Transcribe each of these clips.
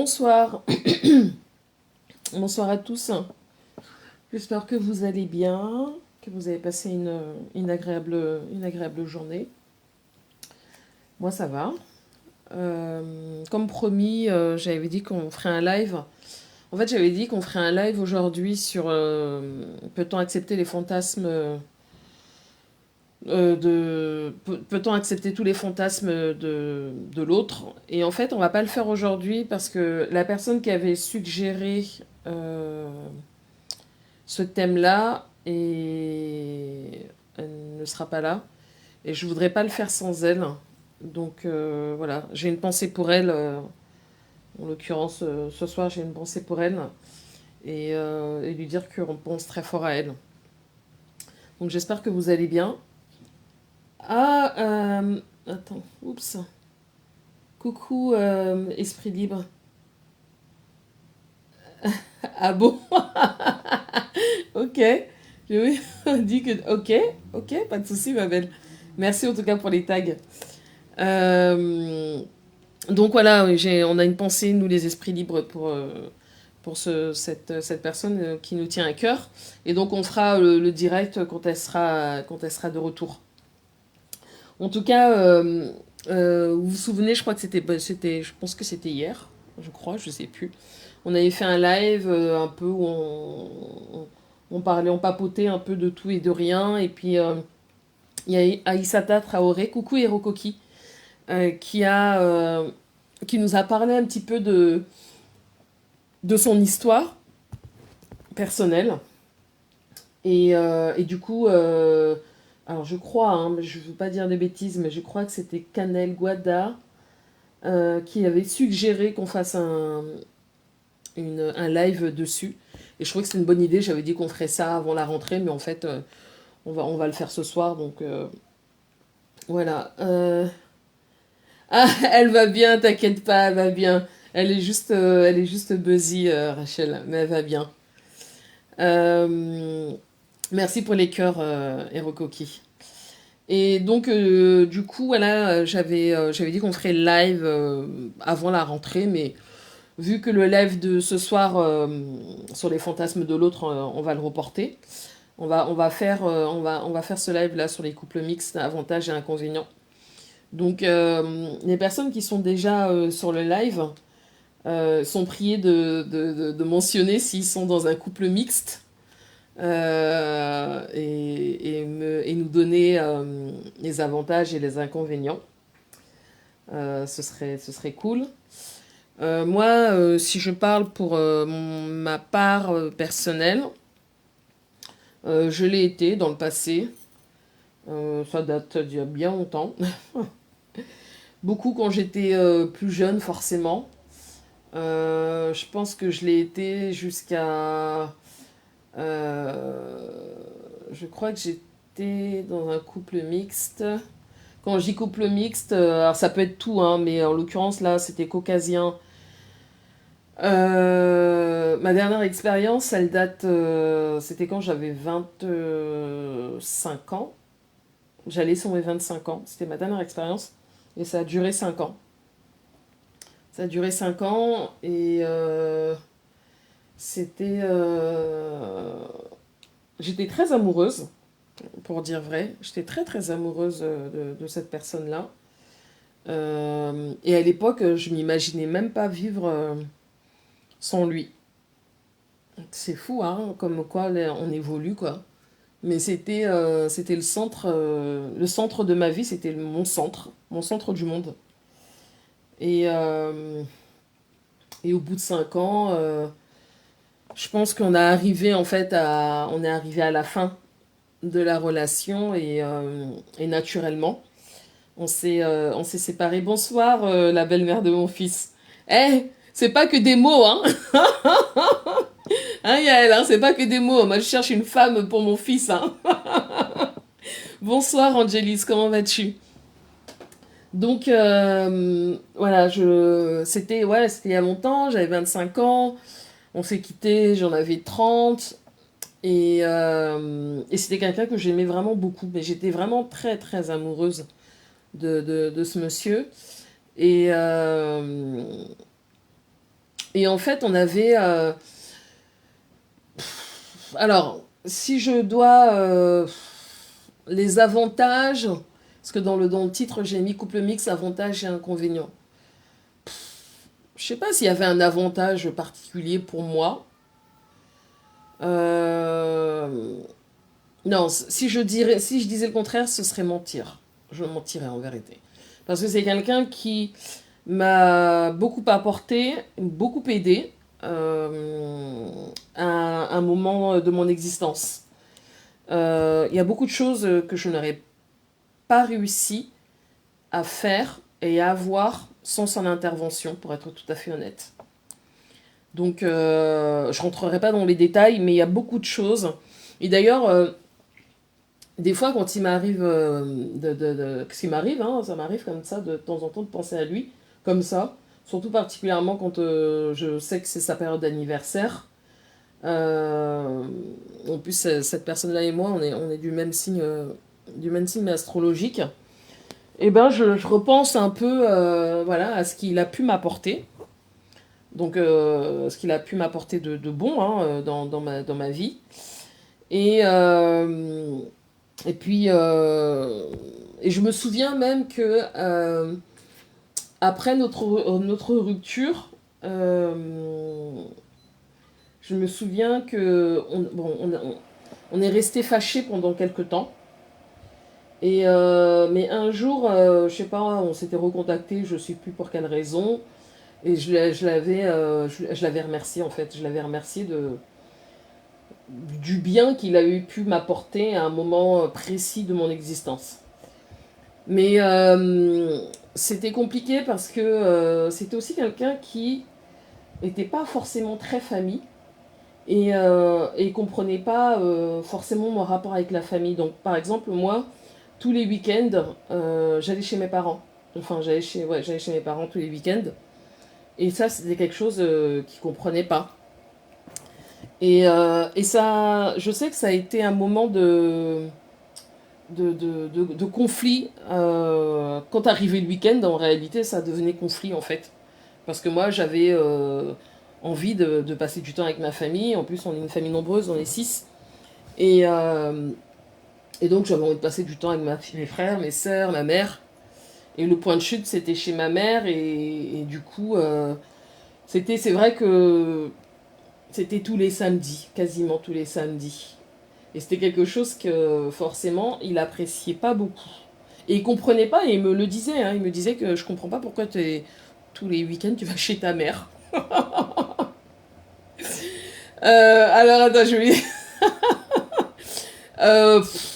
Bonsoir, bonsoir à tous. J'espère que vous allez bien, que vous avez passé une agréable journée. Moi, ça va. Comme promis, j'avais dit qu'on ferait un live. En fait, j'avais dit qu'on ferait un live aujourd'hui sur peut-on accepter les fantasmes peut-on accepter tous les fantasmes de l'autre. Et en fait, on va pas le faire aujourd'hui parce que la personne qui avait suggéré euh, ce thème-là elle ne sera pas là. Et je voudrais pas le faire sans elle. Donc voilà, j'ai une pensée pour elle. En l'occurrence, ce soir, j'ai une pensée pour elle. Et lui dire qu'on pense très fort à elle. Donc j'espère que vous allez bien. Attends, oups. Coucou, Esprit Libre. Ah bon? Ok. Je dit que... Ok, ok, pas de souci, ma belle. Merci en tout cas pour les tags. Euh, donc voilà, oui, on a une pensée, nous les esprits libres, pour cette personne qui nous tient à cœur. Et donc on fera le direct quand elle sera de retour. En tout cas, vous vous souvenez, je crois que je pense que c'était hier, je crois, je sais plus. On avait fait un live un peu où on parlait, on papotait un peu de tout et de rien. Et puis il y a Aïssata Traoré, coucou Hirokoki, euh, qui a, euh, qui nous a parlé un petit peu de son histoire personnelle. Et du coup, alors je crois, hein, mais je ne veux pas dire des bêtises, mais je crois que c'était Canel Guada qui avait suggéré qu'on fasse un live dessus. Et je trouvais que c'était une bonne idée. J'avais dit qu'on ferait ça avant la rentrée, mais en fait, on va le faire ce soir. Donc voilà. Ah, elle va bien, t'inquiète pas, elle va bien. Elle est juste buzzy, Rachel, mais elle va bien. Euh, Merci pour les cœurs, Hirokoki. Et donc, du coup, voilà, j'avais dit qu'on ferait le live avant la rentrée, mais vu que le live de ce soir sur les fantasmes de l'autre, on va le reporter. On va faire ce live là sur les couples mixtes, avantages et inconvénients. Donc, les personnes qui sont déjà sur le live sont priées de mentionner s'ils sont dans un couple mixte et nous donner les avantages et les inconvénients. Ce serait cool. Moi, si je parle pour ma part personnelle, je l'ai été dans le passé. Ça date d'il y a bien longtemps. Beaucoup quand j'étais plus jeune, forcément. Je pense que je l'ai été jusqu'à... je crois que j'étais dans un couple mixte. Quand je dis couple mixte, alors ça peut être tout, hein, mais en l'occurrence là, c'était caucasien. Ma dernière expérience, elle date. C'était quand j'avais 25 ans. J'allais sur mes 25 ans. C'était ma dernière expérience. Et ça a duré 5 ans. Ça a duré 5 ans et c'était. J'étais très amoureuse, pour dire vrai. J'étais très très amoureuse de cette personne-là. Et à l'époque, je m'imaginais même pas vivre sans lui. C'est fou, hein, comme quoi là, on évolue, quoi. Mais c'était le centre de ma vie, c'était mon centre du monde. Et au bout de 5 ans, je pense on est arrivé à la fin de la relation et naturellement, on s'est séparés. Bonsoir, la belle-mère de mon fils. Eh, c'est pas que des mots, hein, hein Yael, hein, c'est pas que des mots. Moi, je cherche une femme pour mon fils, hein. Bonsoir, Angélis, comment vas-tu? Donc, voilà, c'était il y a longtemps, j'avais 25 ans, on s'est quittés, j'en avais 30, et c'était quelqu'un que j'aimais vraiment beaucoup, mais j'étais vraiment très, très amoureuse de ce monsieur. Et, Et en fait, on avait... alors, si je dois... les avantages, parce que dans le titre, j'ai mis couple mix, avantages et inconvénients. Je sais pas s'il y avait un avantage particulier pour moi. Euh, non, si je disais le contraire, ce serait mentir. Je mentirais en vérité. Parce que c'est quelqu'un qui m'a beaucoup apporté, beaucoup aidé à un moment de mon existence. Il y a beaucoup de choses que je n'aurais pas réussi à faire et à avoir sans son intervention, pour être tout à fait honnête. Donc, je rentrerai pas dans les détails, mais il y a beaucoup de choses. Et d'ailleurs, des fois, quand il m'arrive, ce qui m'arrive, hein, ça m'arrive comme ça de temps en temps de penser à lui, comme ça. Surtout particulièrement quand je sais que c'est sa période d'anniversaire. Euh, En plus, cette personne-là et moi, on est du même signe astrologique. Et ben, je repense un peu, voilà, à ce qu'il a pu m'apporter. Donc, ce qu'il a pu m'apporter de bon hein, dans ma vie. Et, euh, et puis, et je me souviens même que après notre rupture, je me souviens que on est resté fâchés pendant quelques temps. Mais un jour, je sais pas, on s'était recontacté, je sais plus pour quelle raison, et je l'avais remercié en fait, je l'avais remercié du bien qu'il a eu pu m'apporter à un moment précis de mon existence. Mais c'était compliqué parce que c'était aussi quelqu'un qui n'était pas forcément très famille et comprenait pas forcément mon rapport avec la famille. Donc par exemple, moi, tous les week-ends, j'allais chez mes parents. Enfin, j'allais chez mes parents tous les week-ends. Et ça, c'était quelque chose qu'ils ne comprenaient pas. Et ça, je sais que ça a été un moment de conflit. Quand arrivait le week-end, en réalité, ça devenait conflit en fait. Parce que moi, j'avais envie de passer du temps avec ma famille. En plus, on est une famille nombreuse, on est 6. Et, euh, et donc, j'avais envie de passer du temps avec mes frères, mes sœurs, ma mère. Et le point de chute, c'était chez ma mère. Et du coup, c'est vrai que c'était tous les samedis, quasiment tous les samedis. Et c'était quelque chose que forcément, il appréciait pas beaucoup. Et il comprenait pas, et il me le disait, hein, il me disait que je comprends pas pourquoi tous les week-ends tu vas chez ta mère. Alors attends, je vais...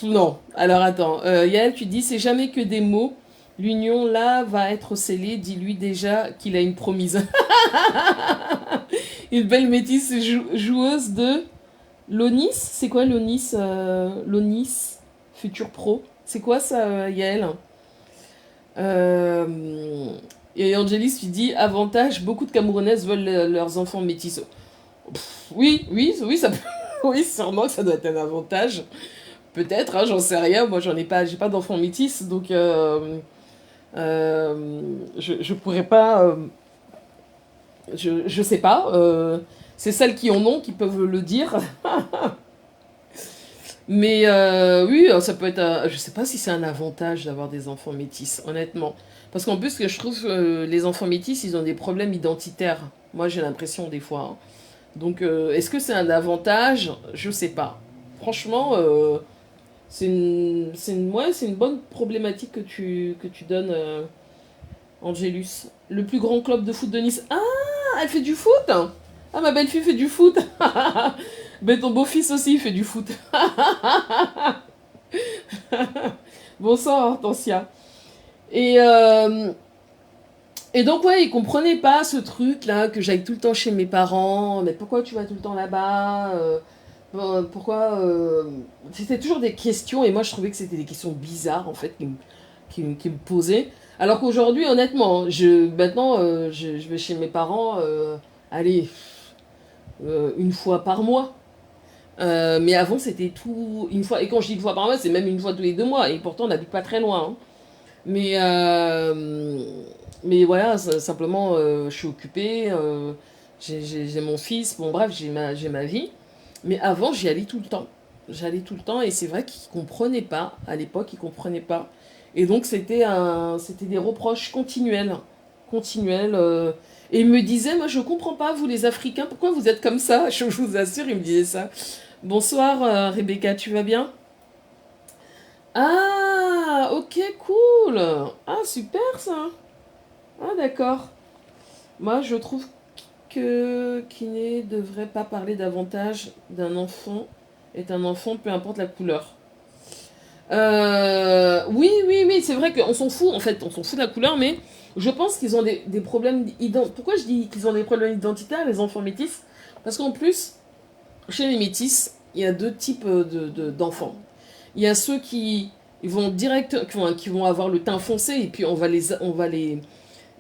non, alors attends. Yael, tu dis, c'est jamais que des mots. L'union là va être scellée. Dis-lui déjà qu'il a une promise. Une belle métisse joueuse de l'ONIS. C'est quoi l'ONIS L'ONIS, futur pro. C'est quoi ça, Yael euh, Et Angélis, tu dis, avantage, beaucoup de Camerounaises veulent leurs enfants métis. Oui, oui, oui, ça peut... Oui, sûrement que ça doit être un avantage. Peut-être, hein, j'en sais rien. Moi, j'ai pas d'enfants métis, donc je pourrais pas. Je sais pas. C'est celles qui en ont qui peuvent le dire. Mais oui, ça peut être. Je sais pas si c'est un avantage d'avoir des enfants métis, honnêtement. Parce qu'en plus, que je trouve les enfants métis, ils ont des problèmes identitaires. Moi, j'ai l'impression des fois, hein. Donc, est-ce que c'est un avantage? Je sais pas. Franchement, ouais, c'est une bonne problématique que tu donnes, Angélus. Le plus grand club de foot de Nice. Ah, elle fait du foot? Ah, ma belle-fille fait du foot. Ben, ton beau-fils aussi fait du foot. Bon sang, Hortensia. Et, euh, et donc, ouais, il comprenait pas ce truc-là, que j'aille tout le temps chez mes parents. Mais pourquoi tu vas tout le temps là-bas pourquoi C'était toujours des questions, et moi je trouvais que c'était des questions bizarres, en fait, qui me posaient. Alors qu'aujourd'hui, honnêtement, maintenant, je vais chez mes parents, allez, une fois par mois. Mais avant, c'était tout une fois. Et quand je dis une fois par mois, c'est même une fois tous les 2 mois. Et pourtant, on n'habite pas très loin, hein. Mais, euh, mais voilà, simplement, je suis occupée. j'ai mon fils, bon bref, j'ai ma vie. Mais avant, j'y allais tout le temps. J'allais tout le temps et c'est vrai qu'ils comprenaient pas. À l'époque, ils comprenaient pas. Et donc, c'était des reproches continuels. Continuels. Et ils me disaient, moi, je comprends pas, vous les Africains, pourquoi vous êtes comme ça? Je vous assure, ils me disaient ça. Bonsoir, Rebecca, tu vas bien? Ah, ok, cool. Ah, super ça. Ah, d'accord. Moi, je trouve que Kiné devrait pas parler davantage d'un enfant est un enfant, peu importe la couleur. Oui, oui, oui, c'est vrai qu'on s'en fout, en fait, on s'en fout de la couleur, mais je pense qu'ils ont des problèmes identitaires. Pourquoi je dis qu'ils ont des problèmes identitaires, les enfants métis? Parce qu'en plus, chez les métis, il y a deux types d'enfants. Il y a ceux qui vont qui vont avoir le teint foncé, et puis on va les,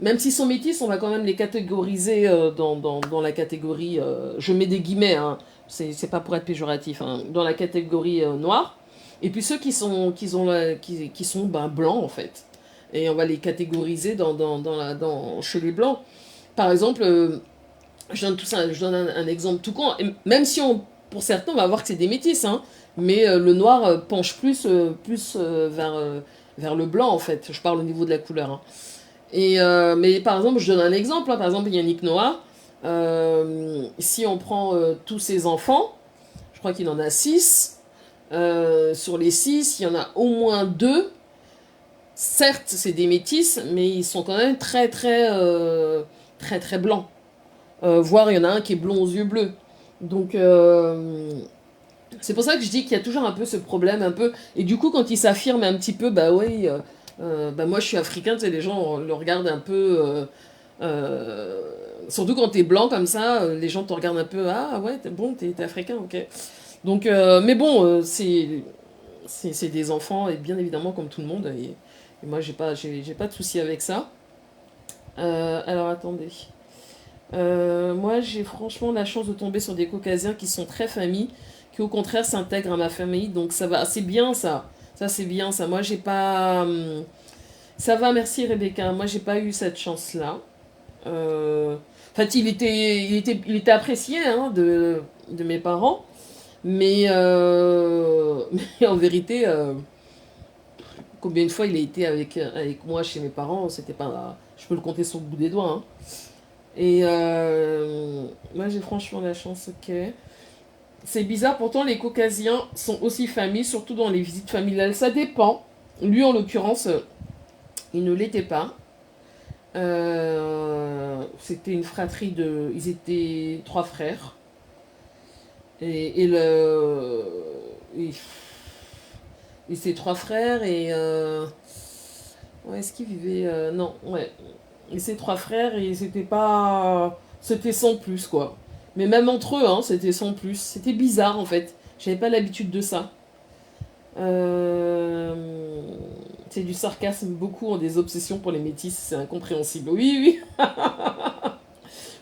même s'ils sont métis, on va quand même les catégoriser dans la catégorie, je mets des guillemets, hein, c'est pas pour être péjoratif, hein, dans la catégorie noire. Et puis ceux qui sont ben, blancs en fait. Et on va les catégoriser chez les blancs. Par exemple, je donne un exemple tout con. Et même si pour certains, on va voir que c'est des métis, hein, mais le noir penche vers le blanc en fait. Je parle au niveau de la couleur. Hein. Mais par exemple, je donne un exemple. Hein. Par exemple, Yannick Noah, si on prend tous ses enfants, je crois qu'il en a 6. Sur les 6, il y en a au moins 2. Certes, c'est des métis, mais ils sont quand même très, très blancs. Voire, il y en a un qui est blond aux yeux bleus. Donc, c'est pour ça que je dis qu'il y a toujours un peu ce problème, un peu. Et du coup, quand il s'affirme un petit peu, bah oui, bah moi je suis africain, tu sais, les gens le regardent un peu. Surtout quand t'es blanc comme ça, les gens te regardent un peu. Ah ouais, t'es africain, ok. Donc, mais bon, c'est des enfants, et bien évidemment, comme tout le monde. Et moi, j'ai pas de souci avec ça. Alors, attendez. Moi, j'ai franchement la chance de tomber sur des caucasiens qui sont très familles, qui au contraire s'intègrent à ma famille. Donc, ça va. C'est bien ça. Ça, c'est bien ça. Moi, j'ai pas. Ça va, merci Rebecca. Moi, j'ai pas eu cette chance-là. En fait, il était apprécié hein, de mes parents. Mais, mais en vérité, combien de fois il a été avec moi chez mes parents, c'était pas. Je peux le compter sur le bout des doigts. Hein. Et moi j'ai franchement la chance que. C'est bizarre, pourtant les caucasiens sont aussi familles, surtout dans les visites familiales. Ça dépend. Lui en l'occurrence, il ne l'était pas. C'était une fratrie de. Ils étaient 3 frères. Et et ses 3 frères et ouais, est-ce qu'ils vivaient non ouais et ses 3 frères et c'était pas c'était sans plus quoi, mais même entre eux hein, c'était sans plus, c'était bizarre en fait, j'avais pas l'habitude de ça. Euh, c'est du sarcasme, beaucoup ont des obsessions pour les métis, c'est incompréhensible. Oui oui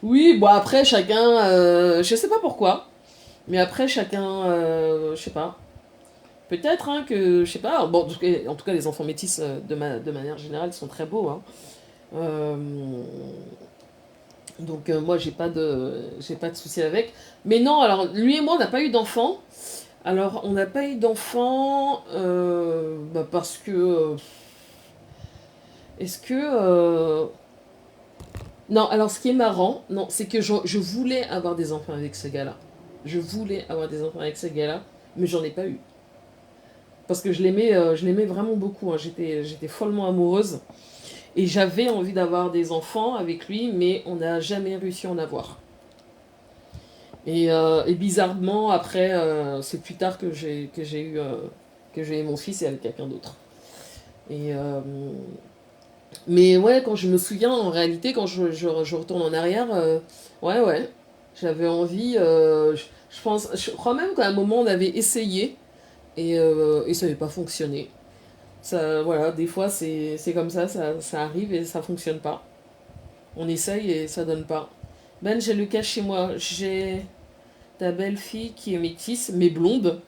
oui, bon après chacun je sais pas pourquoi, mais après chacun je sais pas. Peut-être hein, que, je sais pas, bon, en tout cas les enfants métis de manière générale sont très beaux. Hein. Euh, donc moi j'ai pas de souci avec. Mais non, alors lui et moi on n'a pas eu d'enfants. Alors on n'a pas eu d'enfants bah, parce que est-ce que non, alors ce qui est marrant, non, c'est que je voulais avoir des enfants avec ce gars-là. Je voulais avoir des enfants avec ce gars-là, mais j'en ai pas eu. Parce que je l'aimais vraiment beaucoup. Hein. J'étais follement amoureuse. Et j'avais envie d'avoir des enfants avec lui, mais on n'a jamais réussi à en avoir. Et bizarrement, après, c'est plus tard que j'ai eu mon fils et avec quelqu'un d'autre. Et, mais ouais, quand je me souviens, en réalité, quand je retourne en arrière, ouais, ouais, j'avais envie. Je crois même qu'à un moment, on avait essayé et ça n'avait pas fonctionné. Ça, voilà, des fois c'est comme ça arrive et ça fonctionne pas. On essaye et ça donne pas. Ben, j'ai le cas chez moi. J'ai ta belle-fille qui est métisse, mais blonde.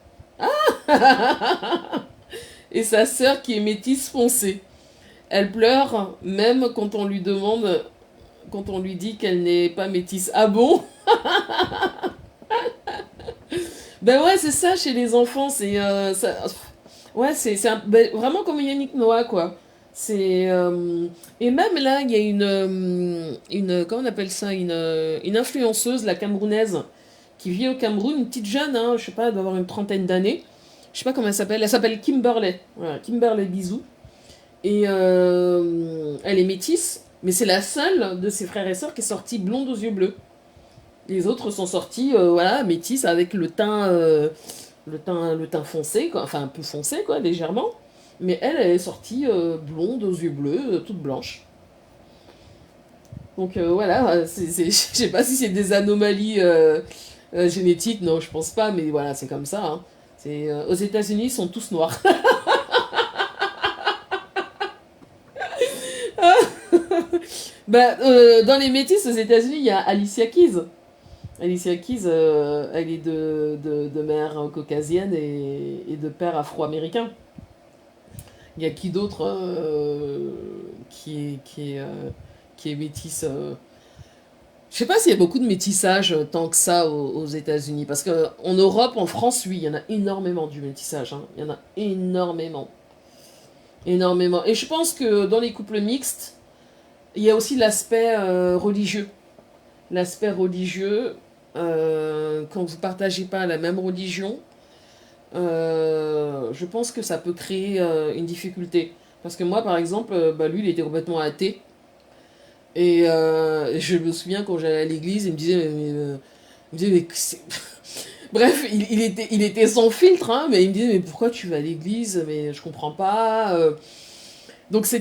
Et sa sœur qui est métisse foncée. Elle pleure même quand on lui demande quand on lui dit qu'elle n'est pas métisse. Ah bon? Ben ouais, c'est ça chez les enfants, c'est ouais, vraiment comme Yannick Noah quoi. C'est et même là, il y a une comment on appelle ça, une influenceuse, la camerounaise, qui vit au Cameroun, une petite jeune, hein, je sais pas, elle doit avoir une trentaine d'années. Je sais pas comment elle s'appelle Kimberley. Voilà, Kimberley Bisou. Et elle est métisse, mais c'est la seule de ses frères et sœurs qui est sortie blonde aux yeux bleus. Les autres sont sortis, voilà, métisses avec le teint foncé, quoi, enfin un peu foncé, quoi, légèrement. Mais elle, elle est sortie blonde aux yeux bleus, toute blanche. Donc voilà, je sais pas si c'est des anomalies génétiques, non, je pense pas, mais voilà, c'est comme ça. Hein. Aux États-Unis, ils sont tous noirs. Bah, dans les métis aux États-Unis, il y a Alicia Keys. Alicia Keys, elle est de mère caucasienne et de père afro-américain. Il y a qui d'autre qui est métisse Je sais pas s'il y a beaucoup de métissage tant que ça aux États-Unis. Parce qu'en Europe, en France, oui, il y en a énormément du métissage. Hein. Il y en a énormément. Énormément. Et je pense que dans les couples mixtes, il y a aussi l'aspect religieux. L'aspect religieux, quand vous partagez pas la même religion, je pense que ça peut créer une difficulté. Parce que moi, par exemple, bah, lui, il était complètement athée. Et je me souviens quand j'allais à l'église, il me disait, il me disait, bref, il était sans filtre, hein, mais il me disait, mais pourquoi tu vas à l'église? Mais je comprends pas. Donc on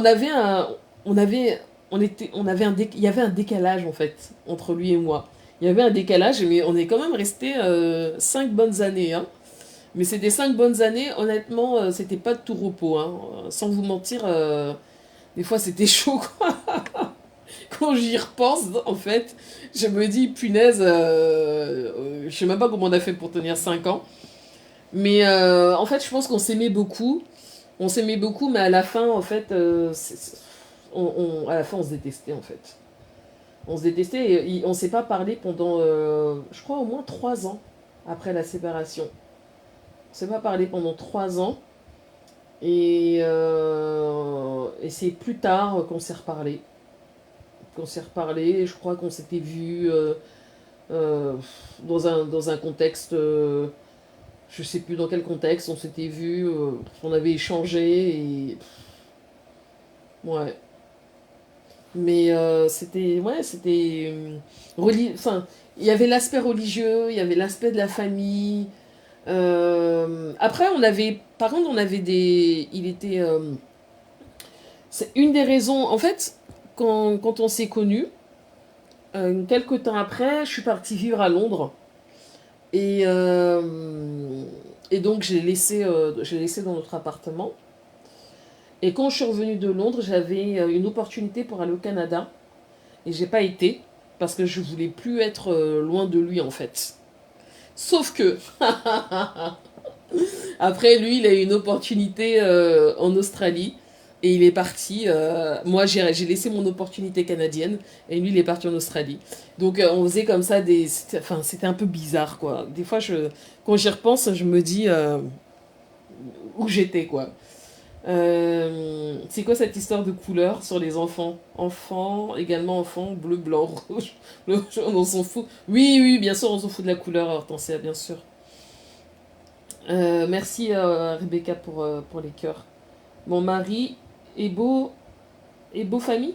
avait, il y avait un décalage en fait entre lui et moi. Il y avait un décalage, mais on est quand même resté 5 bonnes années. Hein. Mais c'était 5 bonnes années, honnêtement, c'était pas de tout repos. Hein. Sans vous mentir, des fois c'était chaud quoi. Quand j'y repense, en fait, je me dis, punaise, je sais même pas comment on a fait pour tenir 5 ans. Mais en fait, je pense qu'on s'aimait beaucoup. On s'aimait beaucoup, mais à la fin, en fait, à la fin, on se détestait, en fait. On se détestait et on s'est pas parlé pendant, je crois, au moins 3 ans après la séparation. On s'est pas parlé pendant 3 ans et c'est plus tard qu'on s'est reparlé. Qu'on s'est reparlé, je crois qu'on s'était vu euh, dans un contexte, je sais plus dans quel contexte, on s'était vu, on avait échangé et ouais. Mais c'était enfin, il y avait l'aspect religieux, il y avait l'aspect de la famille. Après, par contre, on avait il était, c'est une des raisons. En fait, quand on s'est connus, quelques temps après, je suis partie vivre à Londres et et donc j'ai laissé dans notre appartement. Et quand je suis revenue de Londres, j'avais une opportunité pour aller au Canada. Et j'ai pas été, parce que je voulais plus être loin de lui, en fait. Sauf que, après, lui, il a eu une opportunité en Australie. Et il est parti. Moi, j'ai laissé mon opportunité canadienne. Et lui, il est parti en Australie. Donc, on faisait comme ça c'était un peu bizarre, quoi. Des fois, quand j'y repense, je me dis où j'étais, quoi. C'est quoi cette histoire de couleur sur les enfants? Enfants, également enfants, bleu, blanc, rouge. Bleu, jaune, on s'en fout. Oui, oui, bien sûr, on s'en fout de la couleur, Hortensia, bien sûr. Merci Rebecca pour les cœurs. Mon mari est beau famille?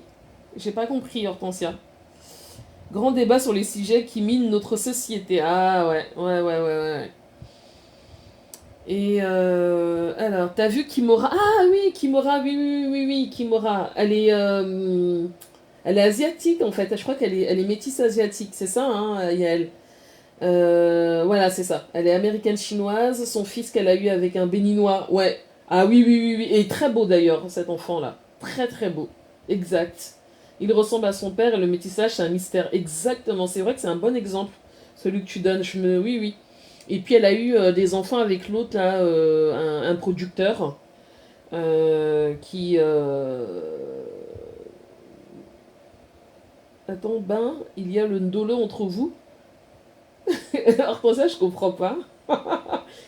J'ai pas compris, Hortensia. Grand débat sur les sujets qui minent notre société. Ah ouais, ouais, ouais, ouais, ouais. Et alors, t'as vu Kimora? Ah oui, Kimora, oui, oui, oui, oui, Kimora. Elle est asiatique en fait. Je crois elle est métisse asiatique, c'est ça, hein, Yael? Voilà, c'est ça. Elle est américaine chinoise. Son fils qu'elle a eu avec un béninois. Ouais. Ah oui, oui, oui, oui. Et très beau d'ailleurs, cet enfant-là. Très, très beau. Exact. Il ressemble à son père et le métissage, c'est un mystère. Exactement. C'est vrai que c'est un bon exemple, celui que tu donnes. Oui, oui. Et puis elle a eu des enfants avec l'autre, là, un producteur qui. Attends, ben, il y a le ndolo entre vous. Alors pour ça, je comprends pas.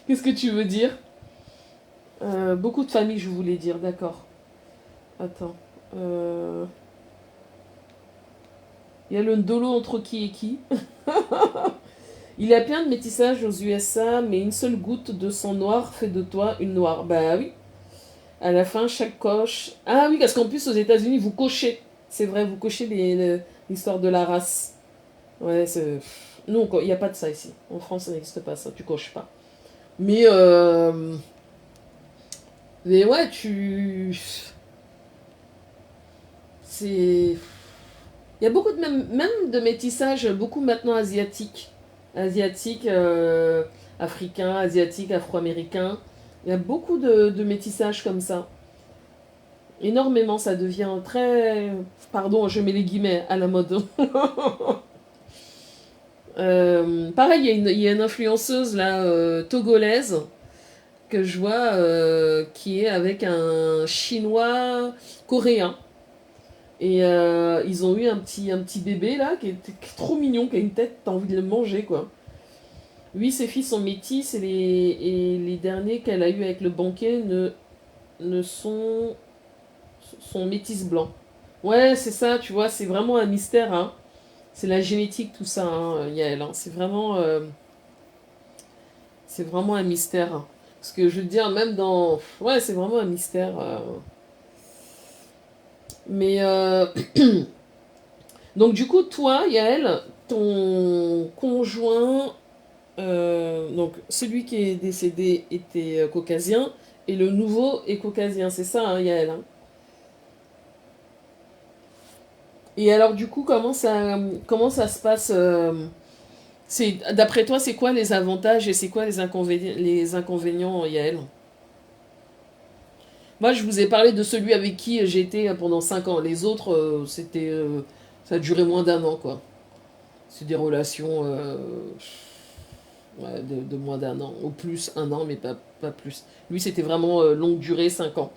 Qu'est-ce que tu veux dire? Beaucoup de familles, je voulais dire, d'accord. Attends. Euh, Il y a le ndolo entre qui et qui? Il y a plein de métissage aux USA, mais une seule goutte de sang noir fait de toi une noire. Bah oui. À la fin, chaque coche. Ah oui, parce qu'en plus, aux États-Unis, vous cochez. C'est vrai, vous cochez l'histoire de la race. Ouais, c'est. Non, il n'y a pas de ça ici. En France, ça n'existe pas, ça. Tu coches pas. Mais, mais ouais, tu. C'est. Il y a beaucoup de même de métissage, beaucoup maintenant asiatiques. Asiatiques, africains, asiatiques, afro-américains. Il y a beaucoup de métissage comme ça. Énormément, ça devient très. Pardon, je mets les guillemets à la mode. Pareil, il y a une influenceuse là, togolaise que je vois qui est avec un chinois coréen. Et ils ont eu un petit bébé là qui est trop mignon, qui a une tête, t'as envie de le manger quoi. Lui, ses filles sont métis et les derniers qu'elle a eu avec le banquet ne sont métis blancs. Ouais, c'est ça, tu vois, c'est vraiment un mystère. Hein. C'est la génétique, tout ça, hein, Yael. Hein. C'est vraiment un mystère. Parce que je veux dire, même dans. Ouais, c'est vraiment un mystère. Mais. Donc, du coup, toi, Yael, ton conjoint. Donc, celui qui est décédé était caucasien. Et le nouveau est caucasien. C'est ça, hein, Yael. Hein. Et alors, du coup, comment ça se passe d'après toi, c'est quoi les avantages et c'est quoi les inconvénients, Yael? Moi, je vous ai parlé de celui avec qui j'ai été pendant 5 ans. Les autres, ça a duré moins d'un an, quoi. C'est des relations ouais, de moins d'un an. Au plus, un an, mais pas plus. Lui, c'était vraiment longue durée, 5 ans.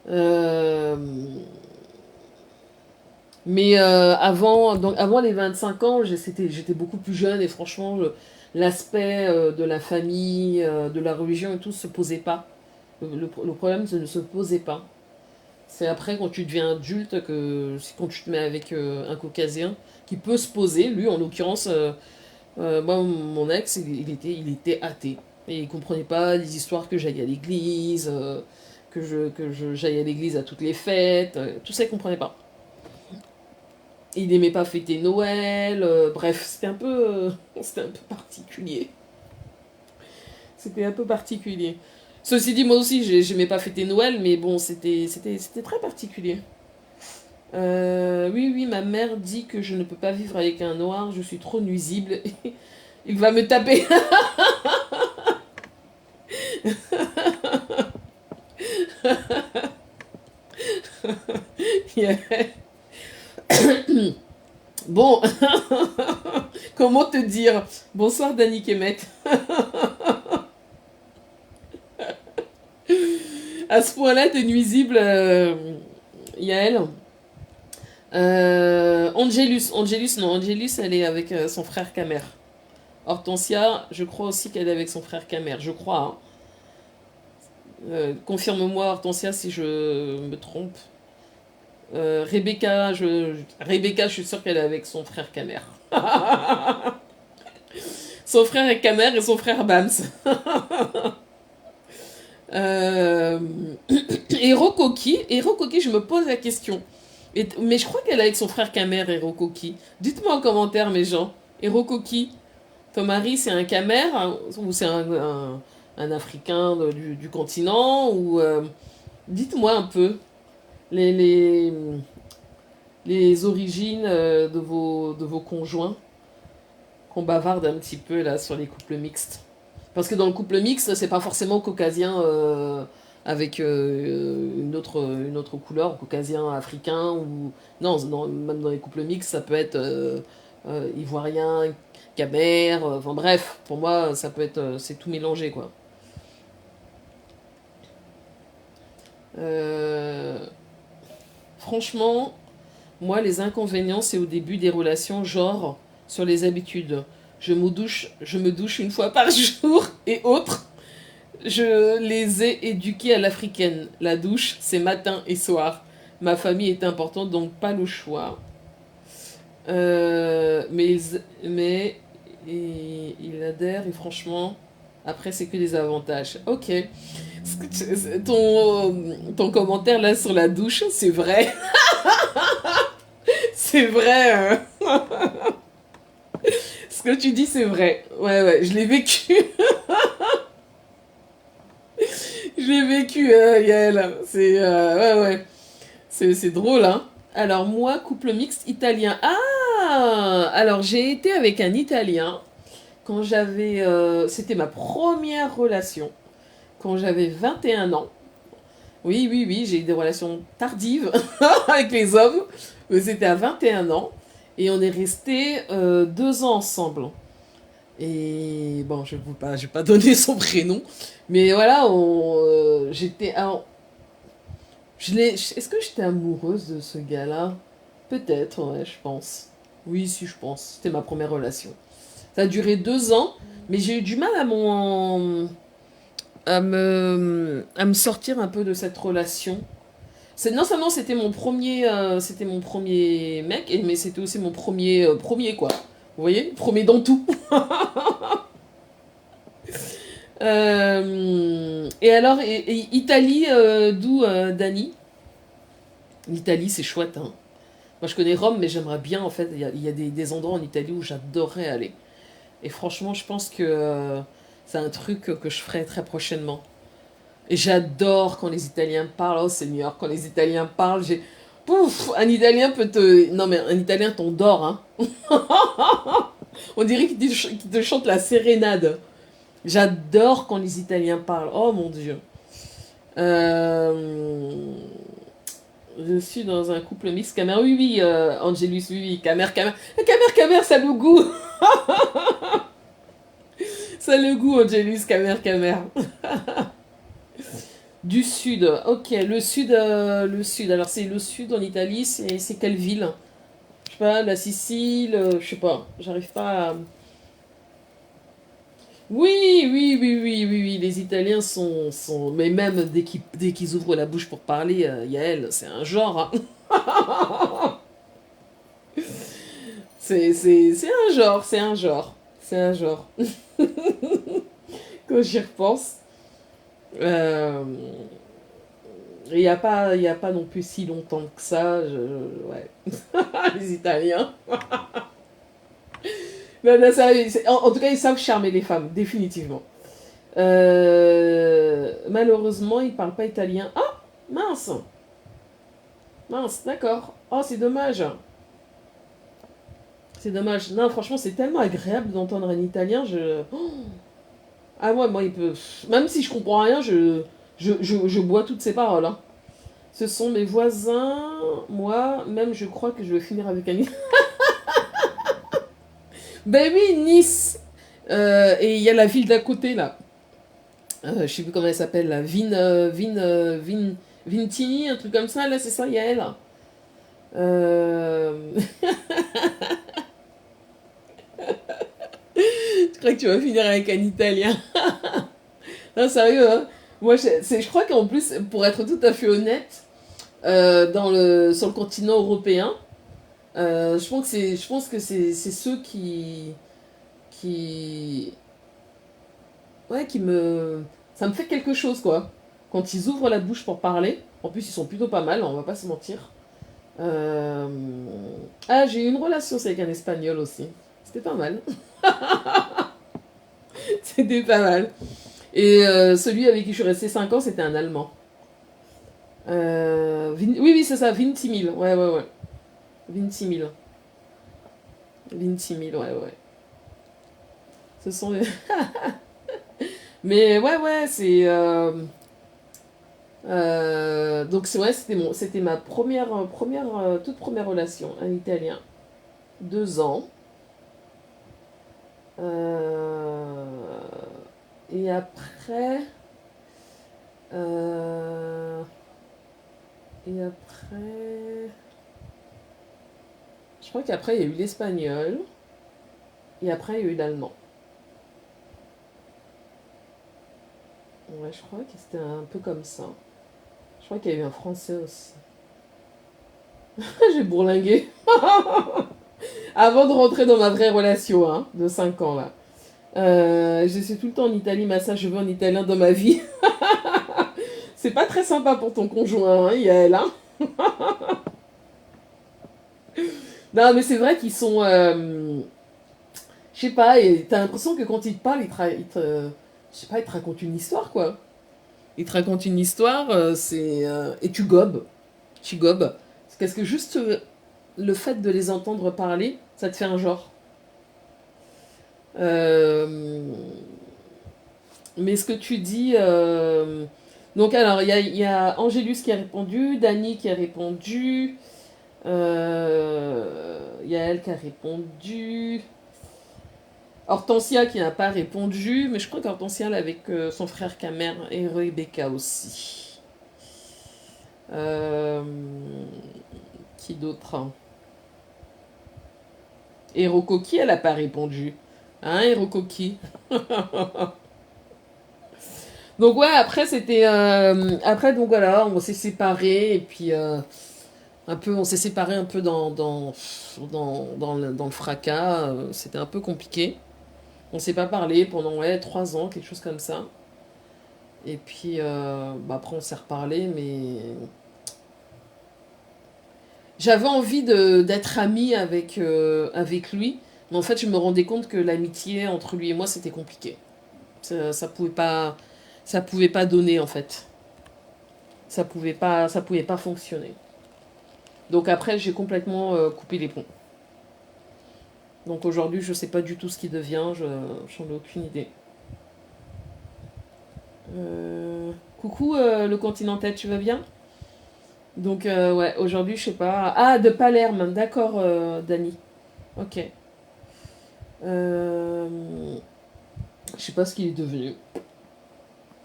Euh, mais avant les 25 ans, j'étais beaucoup plus jeune et franchement, l'aspect de la famille, de la religion et tout se posait pas. Le problème ne se posait pas. C'est après, quand tu deviens adulte, c'est quand tu te mets avec un caucasien qui peut se poser. Lui, en l'occurrence, moi, mon ex, il était athée. Et il comprenait pas les histoires que j'aille à l'église, j'aille à l'église à toutes les fêtes. Tout ça, il comprenait pas. Il n'aimait pas fêter Noël. Bref, c'était un peu particulier. C'était un peu particulier. Ceci dit, moi aussi, j'aimais pas fêter Noël, mais bon, c'était très particulier. Oui, oui, ma mère dit que je ne peux pas vivre avec un noir, je suis trop nuisible. Il va me taper. Bon, comment te dire? Bonsoir, Dani Kemet. À ce point-là, t'es nuisible, Yael. Non, Angelus, elle est avec son frère Camer. Hortensia, je crois aussi qu'elle est avec son frère Camer, je crois. Hein. Confirme-moi, Hortensia, si je me trompe. Rebecca, je suis sûre qu'elle est avec son frère Camer. Son frère est Camer et son frère Bams. Euh... Rokoki, je me pose la question. Mais je crois qu'elle est avec son frère Camer et Rokoki. Dites-moi en commentaire, mes gens. Et Rokoki, ton mari, c'est un Camer ou c'est un Africain du continent ou dites-moi un peu les, les, les origines de vos conjoints qu'on bavarde un petit peu là sur les couples mixtes. Parce que dans le couple mixte, c'est pas forcément caucasien avec une autre couleur, caucasien africain ou non, même dans les couples mixtes, ça peut être ivoirien, camère, enfin bref, pour moi, ça peut être c'est tout mélangé quoi. Euh, Franchement, Moi, les inconvénients, c'est au début des relations, genre sur les habitudes. Je me douche une fois par jour et autres. Je les ai éduqués à l'africaine. La douche, c'est matin et soir. Ma famille est importante, donc pas le choix. Mais il adhère et franchement, après, c'est que des avantages. Ok. Ton commentaire là sur la douche, c'est vrai. C'est vrai. Ce que tu dis, c'est vrai. Ouais, ouais, je l'ai vécu. Je l'ai vécu, Yael. Ouais, ouais. C'est drôle, hein. Alors, moi, couple mixte italien. Ah! Alors, j'ai été avec un Italien quand j'avais. C'était ma première relation. Quand j'avais 21 ans. Oui, oui, oui, j'ai eu des relations tardives avec les hommes. Mais c'était à 21 ans. Et on est restés 2 ans ensemble. Et bon, je vais pas donner son prénom. Mais voilà, j'étais. Alors, est-ce que j'étais amoureuse de ce gars-là? Peut-être, ouais, je pense. Oui, si, je pense. C'était ma première relation. Ça a duré 2 ans, mais j'ai eu du mal à me sortir un peu de cette relation. Non seulement c'était mon premier mec, mais c'était aussi mon premier quoi. Vous voyez, premier dans tout. Et alors, Italie, d'où Dani? L'Italie, c'est chouette, hein. Moi, je connais Rome, mais j'aimerais bien, en fait, il y a des endroits en Italie où j'adorerais aller. Et franchement, je pense que c'est un truc que je ferai très prochainement. Et j'adore quand les Italiens parlent. Oh Seigneur, quand les Italiens parlent, j'ai... Pouf, un Italien peut te... Non, mais un Italien t'endort, hein. On dirait qu'il te chante la sérénade. J'adore quand les Italiens parlent. Oh mon Dieu. Euh, Je suis dans un couple mixte. Camer, oui, oui, Angelus, oui, oui. Camer, ça a le goût. Ça a le goût, Angelus, Camer. Du sud. Ok, le sud, le sud. Alors, c'est le sud en Italie, c'est quelle ville? Je sais pas, la Sicile, je sais pas. J'arrive pas à... Oui, oui, oui, oui, oui, oui. Les Italiens sont... Mais même dès qu'ils ouvrent la bouche pour parler, Yael, c'est un genre, hein. C'est un genre, c'est un genre. C'est un genre. Quand j'y repense. Euh, il y a pas non plus si longtemps que ça. Ouais. Les Italiens. Mais là, en tout cas, ils savent charmer les femmes, définitivement. Malheureusement, ils parlent pas italien. Ah, mince. Mince, d'accord. Oh, c'est dommage. C'est dommage. Non, franchement, c'est tellement agréable d'entendre un italien. Ah ouais, moi, il peut... Même si je comprends rien, je bois toutes ces paroles, hein. Ce sont mes voisins. Moi, même, je crois que je vais finir avec un... Ben oui, Nice. Et il y a la ville d'à côté, là. Je sais plus comment elle s'appelle, là. Vintini, un truc comme ça, là, c'est ça, il y a elle. Euh... Je crois que tu vas finir avec un Italien. Non, sérieux, hein. Moi, je crois qu'en plus, pour être tout à fait honnête, sur le continent européen, je pense que c'est ceux qui, ouais, ça me fait quelque chose, quoi. Quand ils ouvrent la bouche pour parler, en plus, ils sont plutôt pas mal, on va pas se mentir. Euh, Ah, j'ai eu une relation avec un Espagnol aussi. C'était pas mal. C'était pas mal. Et celui avec qui je suis restée 5 ans, c'était un Allemand. Oui, oui, c'est ça, 20 000. Ouais, ouais, ouais. 20 000. 20 000, ouais, ouais. Ce sont les... Mais ouais, ouais, c'est... donc, ouais, c'était ma toute première relation, un Italien. 2 ans. Euh, et après... euh, et après... crois qu'après, il y a eu l'espagnol. Et après, il y a eu l'allemand. Ouais, je crois que c'était un peu comme ça. Je crois qu'il y a eu un français aussi. J'ai bourlingué. Avant de rentrer dans ma vraie relation, hein, de 5 ans, là. Je suis tout le temps en Italie, massage cheveux en italien dans ma vie. C'est pas très sympa pour ton conjoint, hein, Yael, hein. Non, mais c'est vrai qu'ils sont... je sais pas, et t'as l'impression que quand ils te parlent, je sais pas, ils te racontent une histoire, quoi. Ils te racontent une histoire, et tu gobes. Tu gobes. C'est parce que juste le fait de les entendre parler, ça te fait un genre. Euh, Mais ce que tu dis... Donc alors, il y a Angélus qui a répondu, Dani qui a répondu, Yael qui a répondu, Hortensia qui n'a pas répondu, mais je crois qu'Hortensia elle est avec son frère Camer et Rebecca aussi. Euh, qui d'autre? Hirokoki, elle n'a pas répondu. Hein, Hirokoki? Donc ouais, après c'était... après, donc voilà, on s'est séparés, et puis un peu, on s'est séparés un peu dans le fracas, c'était un peu compliqué. On s'est pas parlé pendant, ouais, 3 ans, quelque chose comme ça. Et puis, bah, après, on s'est reparlé, mais j'avais envie d'être amie avec lui. Mais en fait, je me rendais compte que l'amitié entre lui et moi, c'était compliqué. Ça pouvait pas donner, en fait. Ça pouvait pas fonctionner. Donc après, j'ai complètement coupé les ponts. Donc aujourd'hui, je sais pas du tout ce qui devient, j'en ai aucune idée. Coucou, le Continental, tu vas bien? Donc, ouais, aujourd'hui, je sais pas. Ah, de Palerme, d'accord, Dani. Ok. Je sais pas ce qu'il est devenu.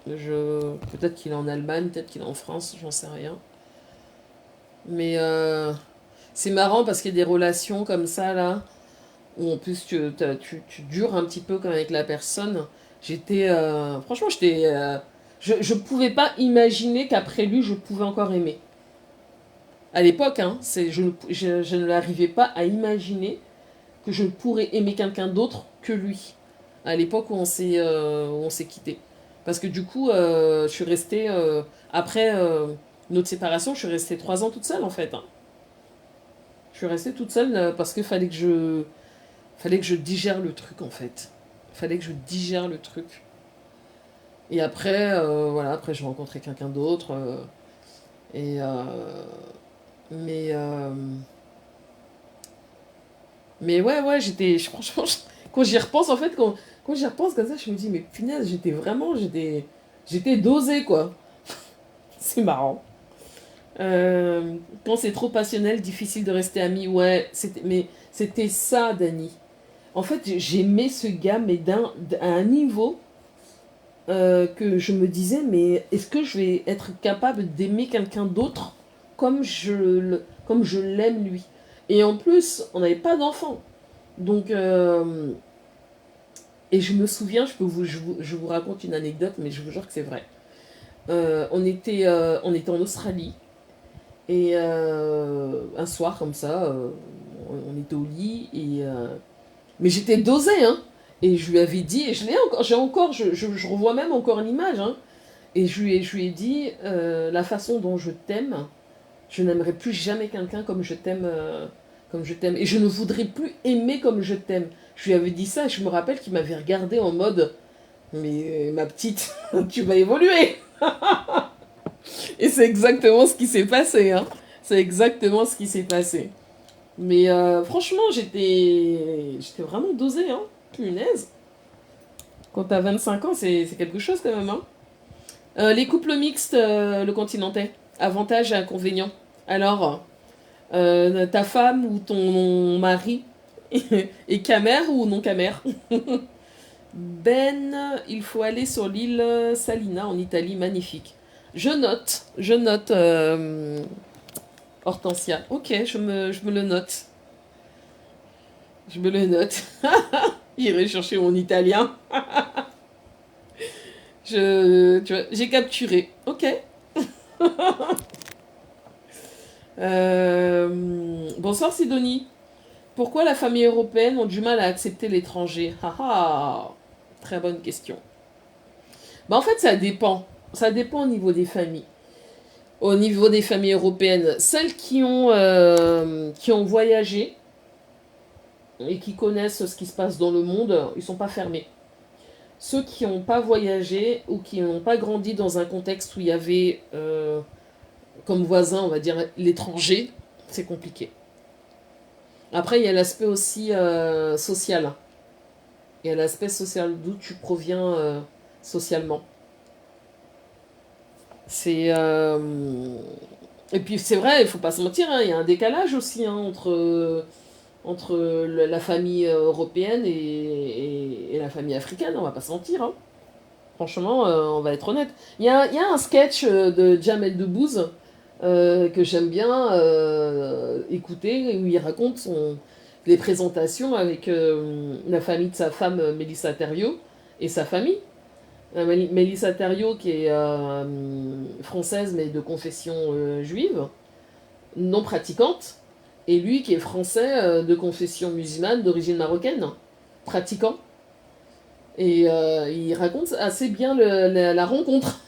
Peut-être qu'il est en Allemagne, peut-être qu'il est en France, j'en sais rien. Mais c'est marrant parce qu'il y a des relations comme ça, là, où en plus tu dures un petit peu comme avec la personne. Franchement, je pouvais pas imaginer qu'après lui, je pouvais encore aimer. À l'époque, hein, je ne l'arrivais pas à imaginer que je pourrais aimer quelqu'un d'autre que lui. À l'époque où on s'est quitté. Parce que du coup, je suis restée, après notre séparation, je suis restée 3 ans toute seule en fait, hein. Je suis restée toute seule parce qu'il fallait que je digère le truc en fait. Fallait que je digère le truc. Et après, voilà, après je rencontrais quelqu'un d'autre. Et mais mais ouais, ouais, franchement, quand j'y repense, en fait, quand j'y repense comme ça, je me dis, mais punaise, j'étais dosée, quoi. C'est marrant. Quand c'est trop passionnel, difficile de rester ami. Ouais, mais c'était ça, Dani. En fait, j'aimais ce gars, mais à un niveau que je me disais, mais est-ce que je vais être capable d'aimer quelqu'un d'autre comme je l'aime lui? Et en plus, on n'avait pas d'enfant. Donc, et je me souviens, je vous raconte une anecdote, mais je vous jure que c'est vrai. On était en Australie, et un soir comme ça, on était au lit, mais j'étais dosée, hein. Et je lui avais dit, et je revois même encore l'image, hein. Et je lui ai dit, la façon dont je t'aime, je n'aimerais plus jamais quelqu'un comme je t'aime, comme je t'aime. Et je ne voudrais plus aimer comme je t'aime. Je lui avais dit ça, et je me rappelle qu'il m'avait regardé en mode, mais ma petite, tu vas évoluer. Et c'est exactement ce qui s'est passé, hein. C'est exactement ce qui s'est passé. Mais franchement, j'étais vraiment dosée, hein. Punaise. Quand t'as 25 ans, c'est quelque chose quand même, hein. Les couples mixtes, le continentais. Avantages et inconvénients. Alors, ta femme ou ton mari est camère ou non camère? Ben, il faut aller sur l'île Salina en Italie, magnifique. Je note, Hortensia. Ok, je me le note. Je me le note. J'irai chercher mon italien. Tu vois, j'ai capturé. Ok. Bonsoir Sidonie. Pourquoi la famille européenne ont du mal à accepter l'étranger? Haha. Très bonne question. Bah en fait, ça dépend. Ça dépend au niveau des familles. Au niveau des familles européennes, celles qui ont voyagé et qui connaissent ce qui se passe dans le monde, ils sont pas fermés. Ceux qui n'ont pas voyagé ou qui n'ont pas grandi dans un contexte où il y avait comme voisin, on va dire, l'étranger, c'est compliqué. Après, il y a l'aspect aussi social. Il y a l'aspect social d'où tu proviens socialement. C'est et puis c'est vrai, il faut pas se mentir, hein, il y a un décalage aussi hein, entre la famille européenne et la famille africaine, on va pas se mentir. Hein. Franchement, on va être honnête. Il y a un sketch de Jamel Debbouze que j'aime bien écouter, où il raconte les présentations avec la famille de sa femme Mélissa Thériault et sa famille. Mélissa Thériault qui est française mais de confession juive, non pratiquante, et lui qui est français de confession musulmane d'origine marocaine, pratiquant. Et il raconte assez bien la rencontre.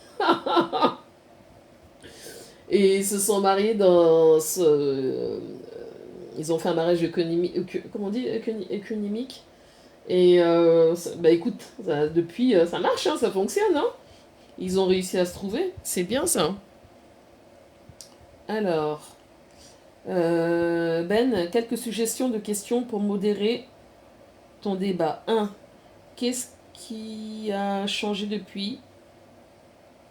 Et ils se sont mariés dans ce... ils ont fait un mariage comment on dit économique. Et bah écoute, depuis ça marche, hein, ça fonctionne. Hein. Ils ont réussi à se trouver. C'est bien ça. Alors, Ben, quelques suggestions de questions pour modérer ton débat. 1. Qu'est-ce qui a changé depuis?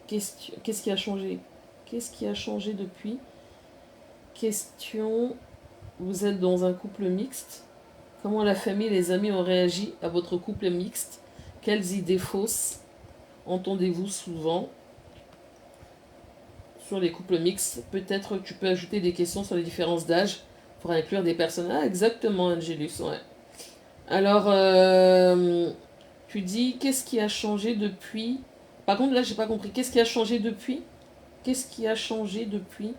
Qu'est-ce qui a changé? Qu'est-ce qui a changé depuis? Question. Vous êtes dans un couple mixte. Comment la famille et les amis ont réagi à votre couple mixte? Quelles idées fausses entendez-vous souvent sur les couples mixtes? Peut-être que tu peux ajouter des questions sur les différences d'âge pour inclure des personnes. Ah, exactement, Angelus, ouais. Alors, tu dis, qu'est-ce qui a changé depuis? Par contre, là, j'ai pas compris. Qu'est-ce qui a changé depuis? Qu'est-ce qui a changé depuis?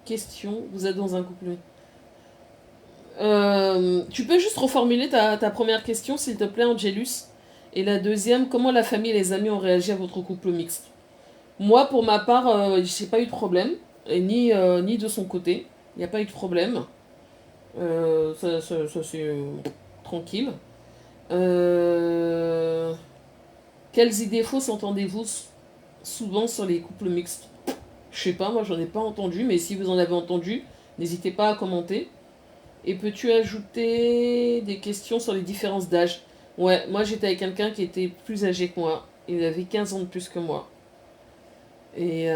Question, vous êtes dans un couple mixte. Tu peux juste reformuler ta première question, s'il te plaît, Angelus. Et la deuxième, comment la famille et les amis ont réagi à votre couple mixte? Moi, pour ma part, j'ai pas eu de problème, et ni de son côté. Il n'y a pas eu de problème. Ça c'est tranquille. Euh, Quelles idées fausses entendez-vous souvent sur les couples mixtes? Je sais pas, moi j'en ai pas entendu, mais si vous en avez entendu, n'hésitez pas à commenter. Et peux-tu ajouter des questions sur les différences d'âge? Ouais, moi j'étais avec quelqu'un qui était plus âgé que moi. Il avait 15 ans de plus que moi. Et,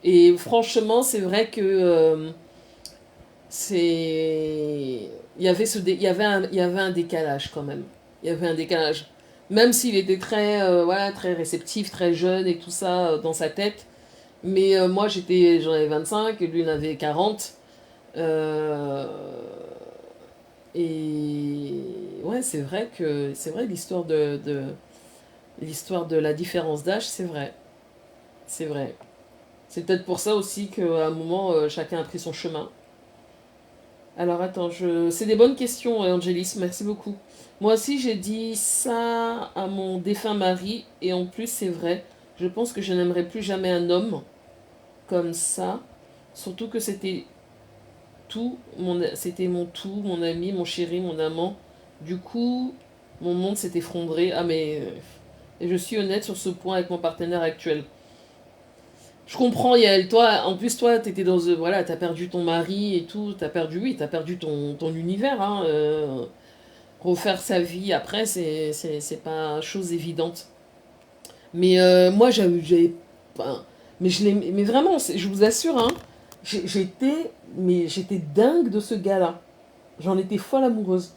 et franchement, c'est vrai que c'est... il y avait un décalage quand même. Il y avait un décalage. Même s'il était très, voilà, très réceptif, très jeune et tout ça dans sa tête. Mais moi, j'en avais 25 et lui, il en avait 40. Euh, et ouais, c'est vrai l'histoire de la différence d'âge, c'est vrai. C'est vrai. C'est peut-être pour ça aussi qu'à un moment, chacun a pris son chemin. Alors attends, c'est des bonnes questions, Angélis, merci beaucoup. Moi aussi, j'ai dit ça à mon défunt mari, et en plus, c'est vrai. Je pense que je n'aimerais plus jamais un homme comme ça. Surtout que c'était mon tout, mon ami, mon chéri, mon amant. Du coup, mon monde s'est effondré. Ah mais, et je suis honnête sur ce point avec mon partenaire actuel. Je comprends, Yael. Toi, en plus, toi, t'étais dans... voilà, t'as perdu ton mari et tout. T'as perdu ton univers. Hein, refaire sa vie après, c'est pas chose évidente. Mais moi, enfin, mais vraiment, je vous assure, hein, j'étais dingue de ce gars-là. J'en étais folle amoureuse.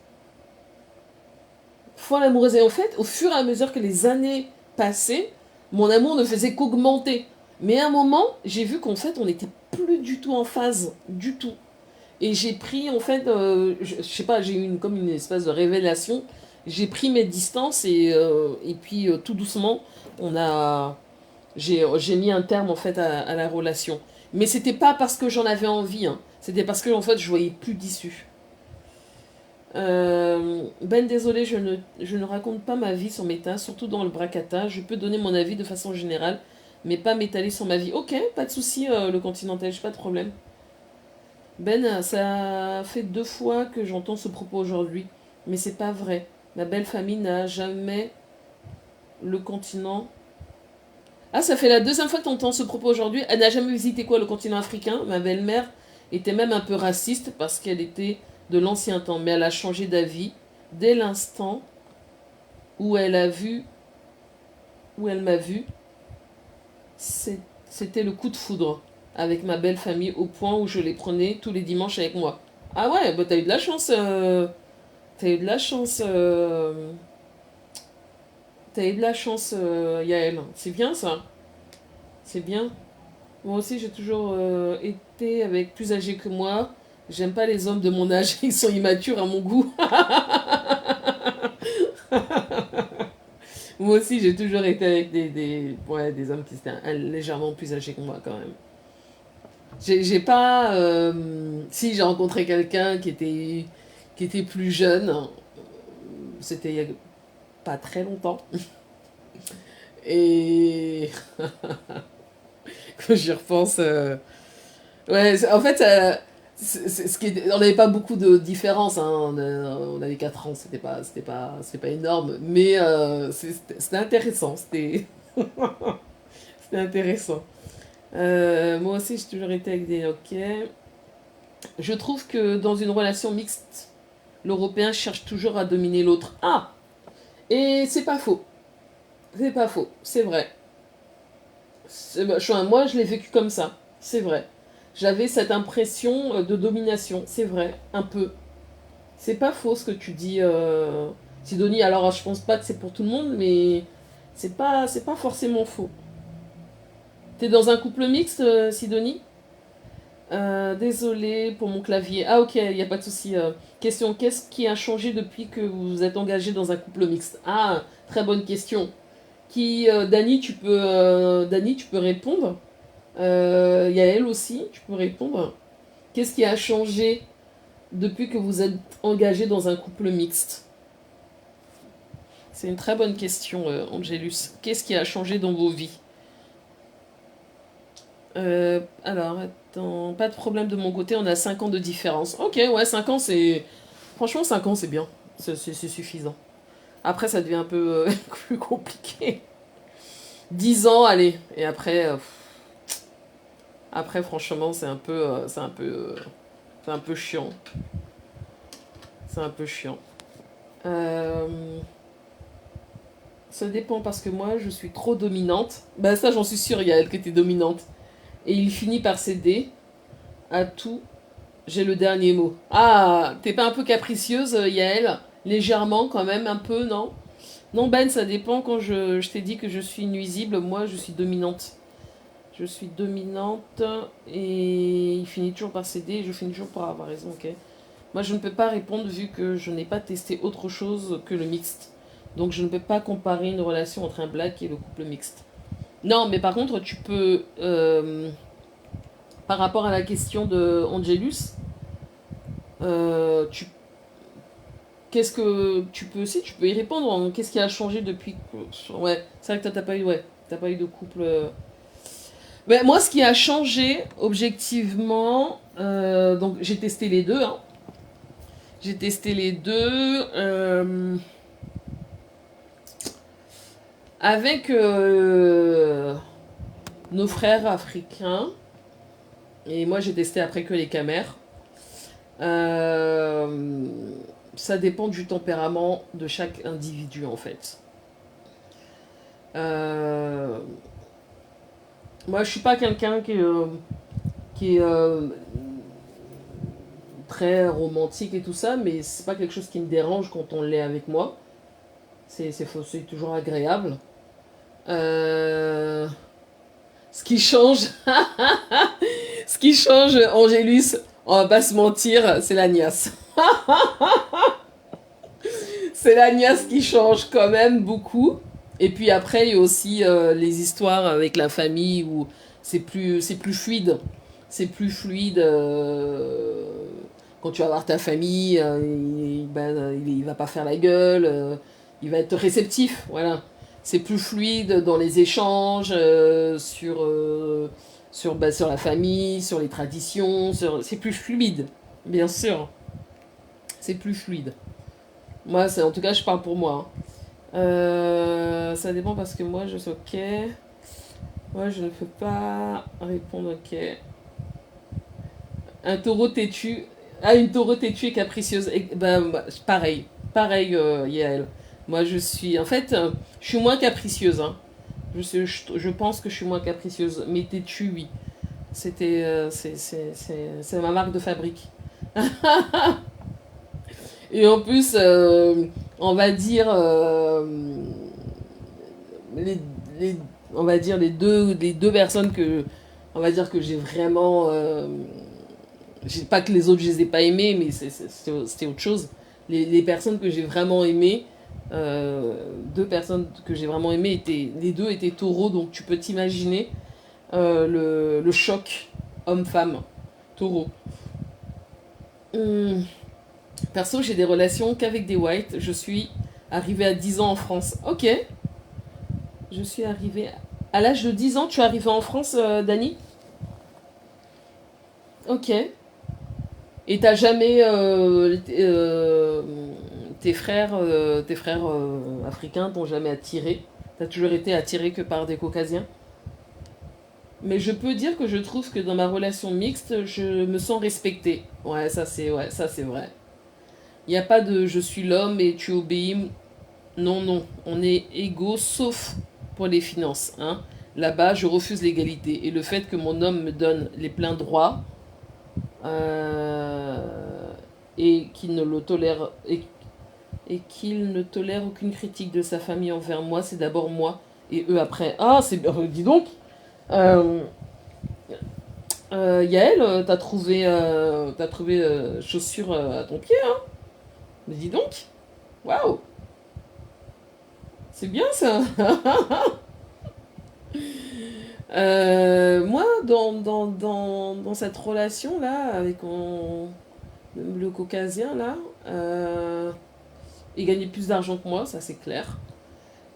Folle amoureuse. Et en fait, au fur et à mesure que les années passaient, mon amour ne faisait qu'augmenter. Mais à un moment, j'ai vu qu'en fait, on n'était plus du tout en phase. Du tout. Et j'ai pris, en fait, je sais pas, j'ai eu comme une espèce de révélation. J'ai pris mes distances et puis tout doucement, on a, j'ai mis un terme en fait à la relation. Mais c'était pas parce que j'en avais envie, hein. C'était parce que en fait je voyais plus d'issue. Ben désolé, je ne raconte pas ma vie sur Meta, surtout dans le bracata. Je peux donner mon avis de façon générale, mais pas m'étaler sur ma vie. Ok, pas de souci, le continental, j'ai pas de problème. Ben, ça fait 2 fois que j'entends ce propos aujourd'hui, mais c'est pas vrai. Ma belle famille n'a jamais le continent. Ah, ça fait la 2e fois que tu entends ce propos aujourd'hui. Elle n'a jamais visité quoi, le continent africain. Ma belle-mère était même un peu raciste parce qu'elle était de l'ancien temps, mais elle a changé d'avis dès l'instant où elle a vu, où elle m'a vu. C'était le coup de foudre avec ma belle famille au point où je les prenais tous les dimanches avec moi. Ah ouais, bah t'as eu de la chance. T'as eu de la chance. T'as eu de la chance, Yael. C'est bien ça. C'est bien. Moi aussi, j'ai toujours été avec plus âgés que moi. J'aime pas les hommes de mon âge, ils sont immatures à mon goût. Moi aussi, j'ai toujours été avec ouais, des hommes qui étaient légèrement plus âgés que moi quand même. J'ai pas... si j'ai rencontré quelqu'un qui était plus jeune, c'était il y a pas très longtemps. Et quand j'y repense... ouais, en fait, on n'avait pas beaucoup de différence, hein. On avait 4 ans, c'était pas énorme, mais c'était intéressant, c'était intéressant. Moi aussi, j'ai toujours été avec des ok. Je trouve que dans une relation mixte, l'Européen cherche toujours à dominer l'autre. Ah, et c'est pas faux, c'est pas faux, c'est vrai. Moi, je l'ai vécu comme ça, c'est vrai. J'avais cette impression de domination, c'est vrai, un peu. C'est pas faux ce que tu dis, Sidonie. Alors, je pense pas que c'est pour tout le monde, mais c'est pas forcément faux. T'es dans un couple mixte, Sidonie? Désolé pour mon clavier. Ah ok, il n'y a pas de souci. Question, qu'est-ce qui a changé depuis que vous vous êtes engagé dans un couple mixte? Ah, très bonne question. Dani, tu peux répondre. Yael aussi, tu peux répondre. Qu'est-ce qui a changé depuis que vous êtes engagé dans un couple mixte? C'est une très bonne question, Angelus. Qu'est-ce qui a changé dans vos vies? Alors, attends, pas de problème de mon côté, on a 5 ans de différence. Ok, ouais, 5 ans, c'est... Franchement, 5 ans, c'est bien. C'est suffisant. Après, ça devient un peu plus compliqué. 10 ans, allez. Et après, après franchement, c'est un peu chiant. C'est un peu chiant. Euh, Ça dépend parce que moi, je suis trop dominante. Bah ça, j'en suis sûre, Yael, que t'es dominante. Et il finit par céder à tout. J'ai le dernier mot. Ah, t'es pas un peu capricieuse, Yael? Légèrement quand même, un peu, non? Non, Ben, ça dépend. Quand je t'ai dit que je suis nuisible, moi, je suis dominante. Je suis dominante et il finit toujours par céder et je finis toujours par avoir raison, ok? Moi, je ne peux pas répondre vu que je n'ai pas testé autre chose que le mixte. Donc, je ne peux pas comparer une relation entre un black et le couple mixte. Non, mais par contre, tu peux, par rapport à la question de Angelus, tu qu'est-ce que tu peux aussi, tu peux y répondre, hein. Qu'est-ce qui a changé depuis ouais, c'est vrai que toi t'as pas eu, ouais, t'as pas eu de couple. Mais moi, ce qui a changé objectivement, donc j'ai testé les deux, hein. J'ai testé les deux avec nos frères africains et moi j'ai testé après que les camères. Euh, Ça dépend du tempérament de chaque individu en fait. Euh, Moi, je suis pas quelqu'un qui est très romantique et tout ça, mais c'est pas quelque chose qui me dérange quand on l'est avec moi. C'est toujours agréable. Euh, ce qui change, ce qui change, Angélus. On va pas se mentir, c'est la niace. C'est la niace qui change quand même beaucoup. Et puis après, il y a aussi les histoires avec la famille où c'est plus fluide. C'est plus fluide quand tu vas voir ta famille. Il va pas faire la gueule. Il va être réceptif. Voilà. C'est plus fluide dans les échanges sur la famille, sur les traditions. C'est plus fluide, bien sûr. C'est plus fluide. Moi, en tout cas, je parle pour moi, hein. Ça dépend parce que moi, je suis ok. Moi, je ne peux pas répondre ok. Un taureau têtu. Ah, une taureau têtue et capricieuse. Pareil. Pareil, Yael. Moi, je suis. En fait, je suis moins capricieuse, hein. Je pense que je suis moins capricieuse. Mais têtue, oui. C'est ma marque de fabrique. Et en plus, on va dire, les, les- on va dire les deux personnes on va dire que j'ai vraiment, pas que les autres je les ai pas aimées, mais c'était autre chose. Les personnes que j'ai vraiment aimées, deux personnes que j'ai vraiment aimées les deux étaient taureaux, donc tu peux t'imaginer le choc homme-femme, taureau. Hum, Perso, j'ai des relations qu'avec des whites. Je suis arrivée à 10 ans en France. Ok. Je suis arrivée. À l'âge de 10 ans, tu es arrivée en France, Dani. Ok. Et t'as jamais. Tes frères africains t'ont jamais attiré. T'as toujours été attiré que par des caucasiens. Mais je peux dire que je trouve que dans ma relation mixte, je me sens respectée. Ouais, ça c'est vrai. Il n'y a pas de je suis l'homme et tu obéis. Non, non, on est égaux sauf pour les finances, hein. Là-bas, je refuse l'égalité. Et le fait que mon homme me donne les pleins droits euh, et qu'il ne le tolère et qu'il ne tolère aucune critique de sa famille envers moi, c'est d'abord moi et eux après. Ah, c'est dis donc. Euh, Yael, t'as trouvé chaussures à ton pied, hein. Mais dis donc. Waouh, c'est bien ça. Moi, dans cette relation-là, avec le caucasien, là, il gagnait plus d'argent que moi, ça c'est clair.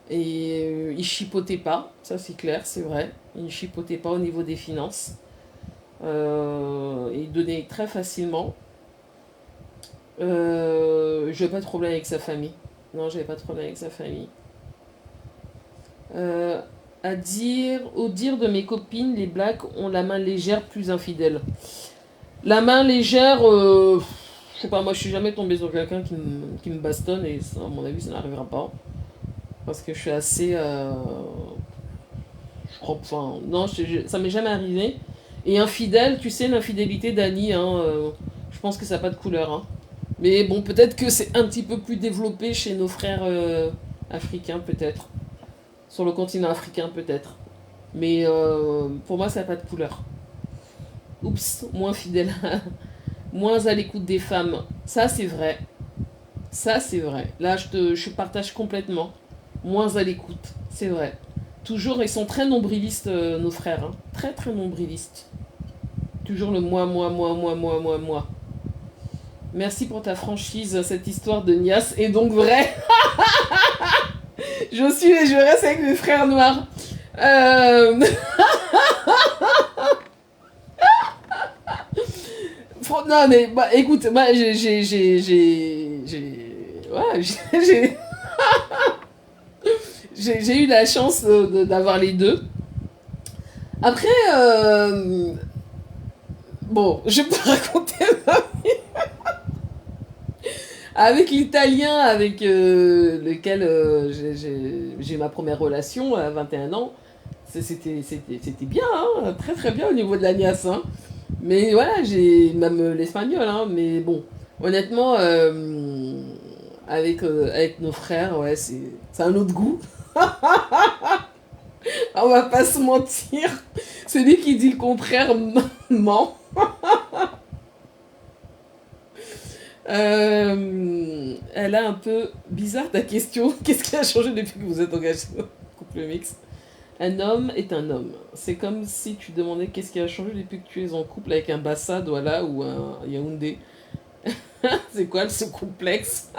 Et il chipotait pas, ça c'est clair, c'est vrai. Il chipotait pas au niveau des finances. Il donnait très facilement. J'avais pas de problème avec sa famille. Non, j'avais pas de problème avec sa famille. Euh, Au dire de mes copines, les blacks ont la main légère, plus infidèle. La main légère, je sais pas, moi je suis jamais tombée sur quelqu'un qui me bastonne et ça, à mon avis ça n'arrivera pas. Parce que je suis assez. Je crois, enfin, non, ça m'est jamais arrivé. Et infidèle, tu sais, l'infidélité d'Annie, hein, je pense que ça n'a pas de couleur, hein. Mais bon, peut-être que c'est un petit peu plus développé chez nos frères africains, peut-être. Sur le continent africain, peut-être. Mais pour moi, ça n'a pas de couleur. Oups, moins fidèle. Moins à l'écoute des femmes. Ça, c'est vrai. Ça, c'est vrai. Là, je partage complètement. Moins à l'écoute. C'est vrai. Toujours, ils sont très nombrilistes, nos frères, hein. Très, très nombrilistes. Toujours le moi, moi, moi, moi, moi, moi, moi. Merci pour ta franchise. Cette histoire de Nias est donc vraie. Je suis et je reste avec mes frères noirs. Euh... Non, mais bah, écoute, moi, ouais, j'ai eu la chance d'avoir les deux. Après, bon, je peux raconter avec l'italien avec lequel j'ai ma première relation à 21 ans. C'était bien, hein, très très bien au niveau de la niace, hein. Mais voilà, j'ai même l'espagnol, hein, mais bon, honnêtement, avec nos frères, ouais, c'est un autre goût. On va pas se mentir. Celui qui dit le contraire ment. Elle a un peu bizarre ta question. Qu'est-ce qui a changé depuis que vous êtes engagé dans le couple mixte? Un homme est un homme. C'est comme si tu demandais qu'est-ce qui a changé depuis que tu es en couple avec un Bassa, Douala ou un Yaoundé. C'est quoi ce complexe?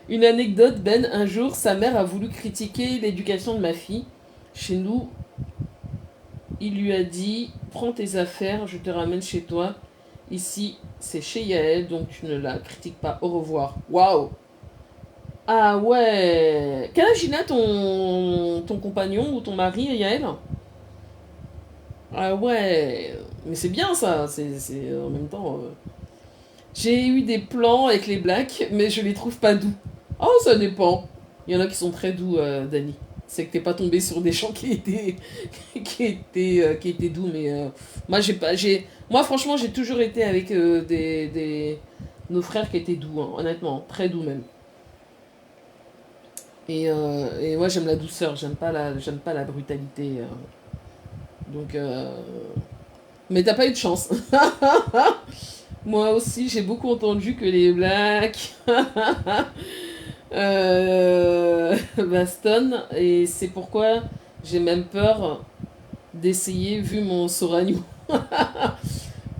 Une anecdote, Ben, un jour, sa mère a voulu critiquer l'éducation de ma fille. Chez nous, il lui a dit, prends tes affaires, je te ramène chez toi. Ici, c'est chez Yael, donc tu ne la critiques pas. Au revoir. Waouh! Ah ouais! Quel âge il a ton compagnon ou ton mari, Yael? Ah ouais! Mais c'est bien ça, c'est en même temps... J'ai eu des plans avec les blacks, mais je les trouve pas doux. Oh, ça dépend. Il y en a qui sont très doux, Dani. C'est que t'es pas tombé sur des gens qui étaient, qui étaient doux, mais moi j'ai pas, moi franchement j'ai toujours été avec nos frères qui étaient doux, hein, honnêtement, très doux même. Et moi j'aime la douceur, j'aime pas la brutalité. Donc, mais t'as pas eu de chance. Moi aussi j'ai beaucoup entendu que les blacks baston et c'est pourquoi j'ai même peur d'essayer vu mon Soragno.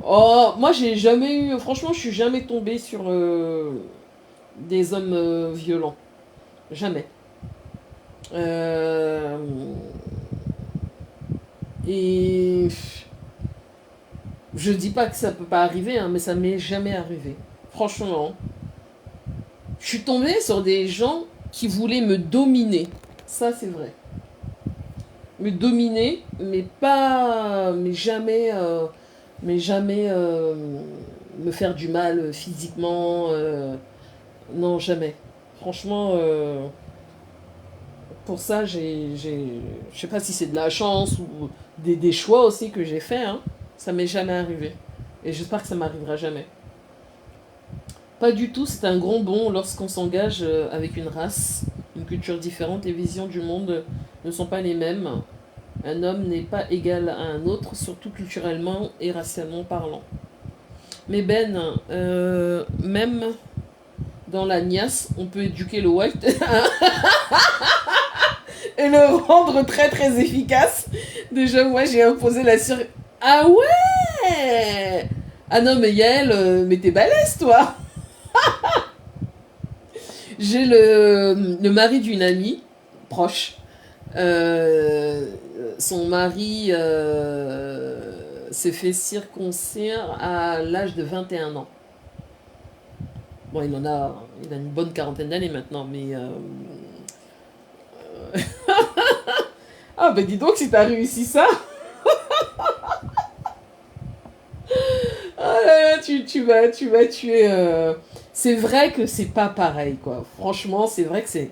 Oh, moi j'ai jamais eu, franchement je suis jamais tombée sur des hommes violents, jamais. Euh, et je dis pas que ça peut pas arriver, hein, mais ça m'est jamais arrivé. Franchement, je suis tombée sur des gens qui voulaient me dominer. Ça c'est vrai. Me dominer, mais pas, mais jamais me faire du mal physiquement. Non, jamais. Franchement, pour ça, je sais pas si c'est de la chance ou des choix aussi que j'ai fait. Hein. Ça m'est jamais arrivé. Et j'espère que ça m'arrivera jamais. Pas du tout, c'est un grand bond lorsqu'on s'engage avec une race, une culture différente, les visions du monde ne sont pas les mêmes. Un homme n'est pas égal à un autre, surtout culturellement et racialement parlant. Mais Ben, même dans la niasse, on peut éduquer le white et le rendre très très efficace. Déjà, moi j'ai imposé la sur... Ah ouais! Ah non, mais Yael, mais t'es balèze toi! J'ai le mari d'une amie proche. Euh, Son mari s'est fait circoncire à l'âge de 21 ans. Bon, il a une bonne quarantaine d'années maintenant, mais... Ah, ben dis donc si t'as réussi ça. Ah là là, tu vas tuer... C'est vrai que c'est pas pareil, quoi. Franchement, c'est vrai que c'est...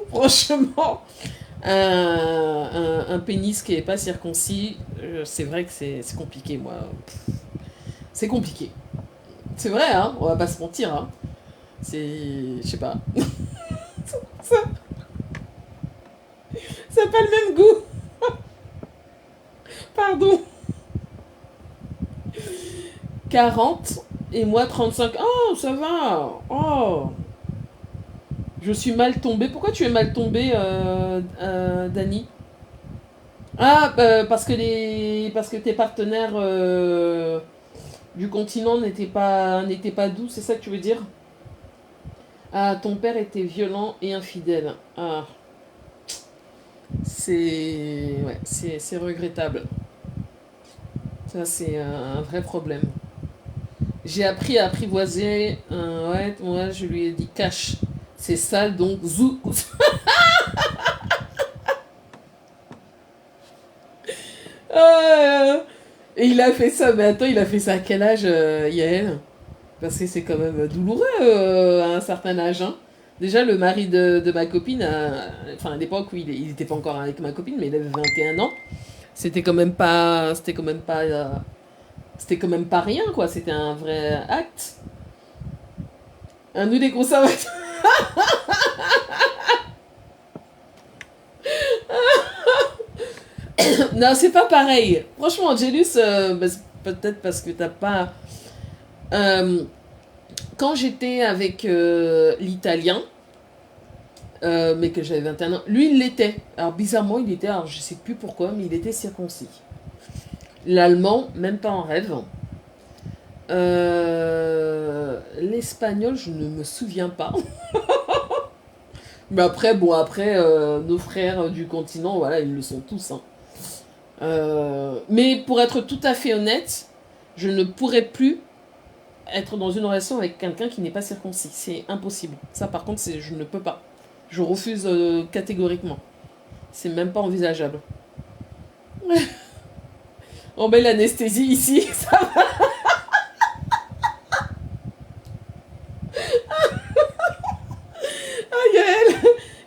Franchement, un pénis qui est pas circoncis, c'est vrai que c'est compliqué, moi. C'est compliqué. C'est vrai, hein, on va pas se mentir, hein. C'est... Je sais pas. Ça, ça n'a pas le même goût. Pardon. 40 et moi 35. Oh, ça va. Oh, je suis mal tombée. Pourquoi tu es mal tombée, Dani? Ah, parce que tes partenaires du continent n'étaient pas doux, c'est ça que tu veux dire? Ah, ton père était violent et infidèle. Ah, c'est regrettable. Ça, c'est un vrai problème. J'ai appris à apprivoiser. Ouais, moi, je lui ai dit cache. C'est sale, donc zou. Ah, et il a fait ça, mais attends, il a fait ça à quel âge, Yael? Parce que c'est quand même douloureux à un certain âge. Hein. Déjà, le mari de ma copine, enfin à l'époque où il n'était pas encore avec ma copine, mais il avait 21 ans. C'était quand même pas, c'était quand même pas, c'était quand même pas rien quoi. C'était un vrai acte. Un nous des conservateurs. Non, c'est pas pareil. Franchement, Angelus, peut-être parce que t'as pas... Quand j'étais avec l'italien, mais que j'avais 21 ans, lui, il l'était. Alors, bizarrement, il était, alors je sais plus pourquoi, mais il était circoncis. L'allemand, même pas en rêve. L'espagnol, je ne me souviens pas. Mais après, bon, après, nos frères du continent, voilà, ils le sont tous. Hein. Mais pour être tout à fait honnête, je ne pourrais plus être dans une relation avec quelqu'un qui n'est pas circoncis. C'est impossible. Ça, par contre, je ne peux pas. Je refuse catégoriquement. C'est même pas envisageable. On met l'anesthésie ici. Ça... Ah, Yael,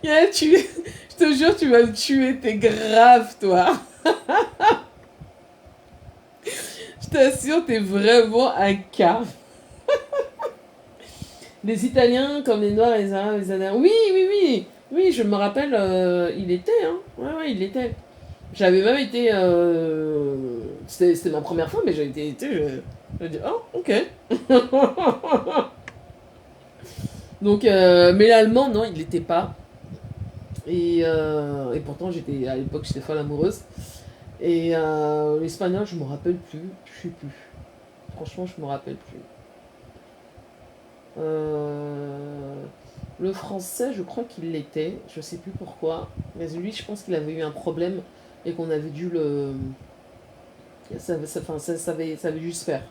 Yael, je te jure, tu vas me tuer. T'es grave, toi. Je t'assure, t'es vraiment un cas. Les Italiens, comme les Noirs, les Arabes, les Indiens. Oui, oui, oui. Oui, je me rappelle, il était, hein. Ouais, ouais, il était. J'avais même été. C'était ma première fois, mais j'ai été. Je dis, oh, ok. Donc, mais l'allemand, non, il l'était pas. Et pourtant, à l'époque, j'étais folle amoureuse. Et l'espagnol, je me rappelle plus. Je sais plus. Franchement, je me rappelle plus. Euh, le français, je crois qu'il l'était. Je sais plus pourquoi. Mais lui, je pense qu'il avait eu un problème et qu'on avait dû le. Ça avait dû se faire.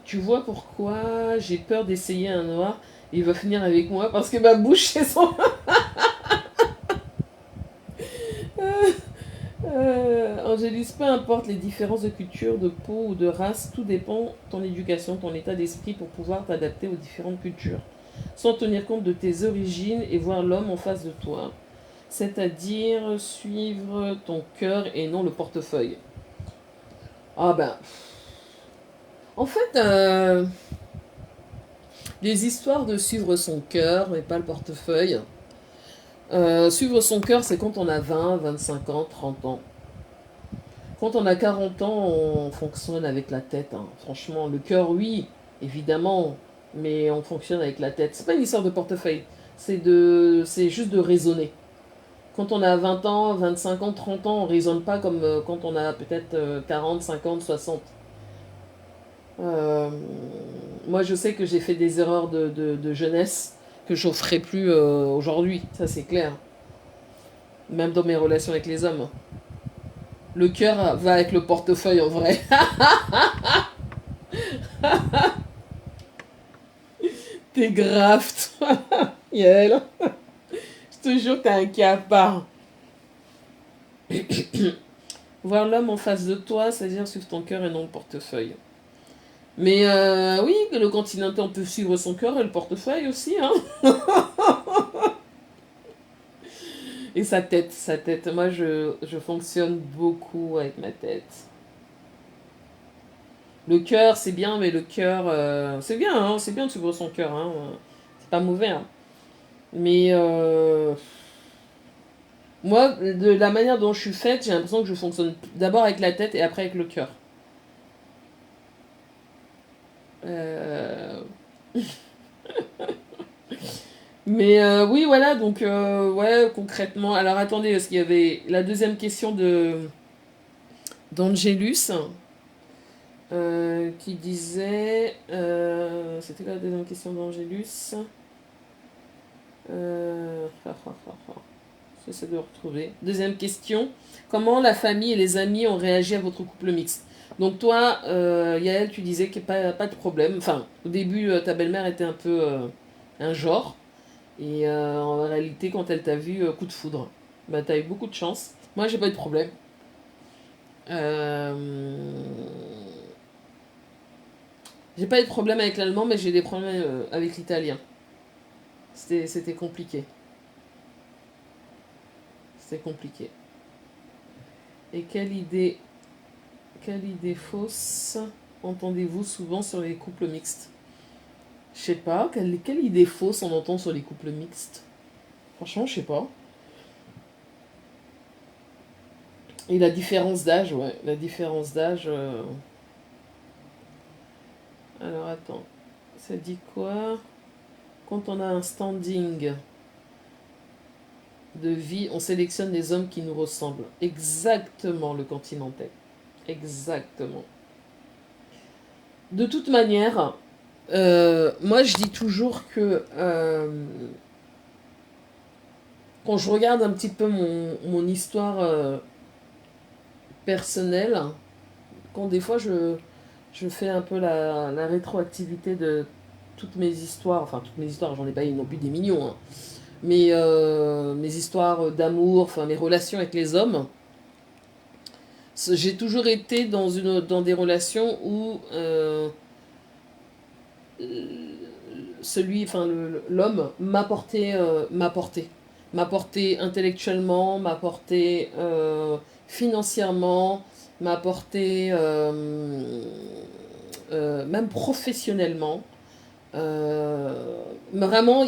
Tu vois pourquoi j'ai peur d'essayer un noir. Il va finir avec moi parce que ma bouche est son. Angélis, peu importe les différences de culture, de peau ou de race, tout dépend de ton éducation, ton état d'esprit pour pouvoir t'adapter aux différentes cultures, sans tenir compte de tes origines et voir l'homme en face de toi. C'est-à-dire suivre ton cœur et non le portefeuille. Ah ben, en fait, les histoires de suivre son cœur et pas le portefeuille. Suivre son cœur, c'est quand on a 20, 25 ans, 30 ans. Quand on a 40 ans, on fonctionne avec la tête. Hein. Franchement, le cœur, oui, évidemment, mais on fonctionne avec la tête. C'est pas une histoire de portefeuille, c'est juste de raisonner. Quand on a 20 ans, 25 ans, 30 ans, on raisonne pas comme quand on a peut-être 40, 50, 60. Euh, Moi, je sais que j'ai fait des erreurs de jeunesse que je ne ferai plus aujourd'hui, ça c'est clair. Même dans mes relations avec les hommes. Le cœur va avec le portefeuille en vrai. T'es grave, toi, Yael. Je te jure que t'es un cas à part. Voir l'homme en face de toi, c'est-à-dire suivre ton cœur et non le portefeuille. Mais oui, le continental, on peut suivre son cœur et le portefeuille aussi. Hein. Et sa tête, sa tête. Moi, je fonctionne beaucoup avec ma tête. Le cœur, c'est bien, mais le cœur, c'est bien, hein, c'est bien de suivre son cœur. Hein, c'est pas mauvais. Hein. Mais moi, de la manière dont je suis faite, j'ai l'impression que je fonctionne d'abord avec la tête et après avec le cœur. Euh, Mais oui, voilà, donc ouais, concrètement. Alors attendez, parce qu'il y avait la deuxième question d'Angelus qui disait. C'était quoi la deuxième question d'Angelus J'essaie de retrouver. Deuxième question. Comment la famille et les amis ont réagi à votre couple mixte? Donc toi, Yael, tu disais qu'il n'y a pas de problème. Enfin, au début, ta belle-mère était un peu un genre. Et en réalité, quand elle t'a vu, coup de foudre. Bah, t'as eu beaucoup de chance. Moi, j'ai pas eu de problème. Euh, J'ai pas eu de problème avec l'allemand, mais j'ai des problèmes avec l'italien. C'était compliqué. C'était compliqué. Et quelle idée fausse entendez-vous souvent sur les couples mixtes? Je sais pas, quelle idée fausse on entend sur les couples mixtes? Franchement, je sais pas. Et la différence d'âge, ouais. La différence d'âge. Alors attends. Ça dit quoi? Quand on a un standing de vie, on sélectionne les hommes qui nous ressemblent. Exactement le continental. Exactement. De toute manière, moi je dis toujours que quand je regarde un petit peu mon histoire personnelle, quand des fois je fais un peu la rétroactivité de toutes mes histoires, enfin toutes mes histoires, j'en ai pas eu non plus des millions, hein, mais mes histoires d'amour, enfin mes relations avec les hommes, j'ai toujours été dans des relations où l'homme m'apportait intellectuellement, m'apportait financièrement, m'apportait même professionnellement. Vraiment,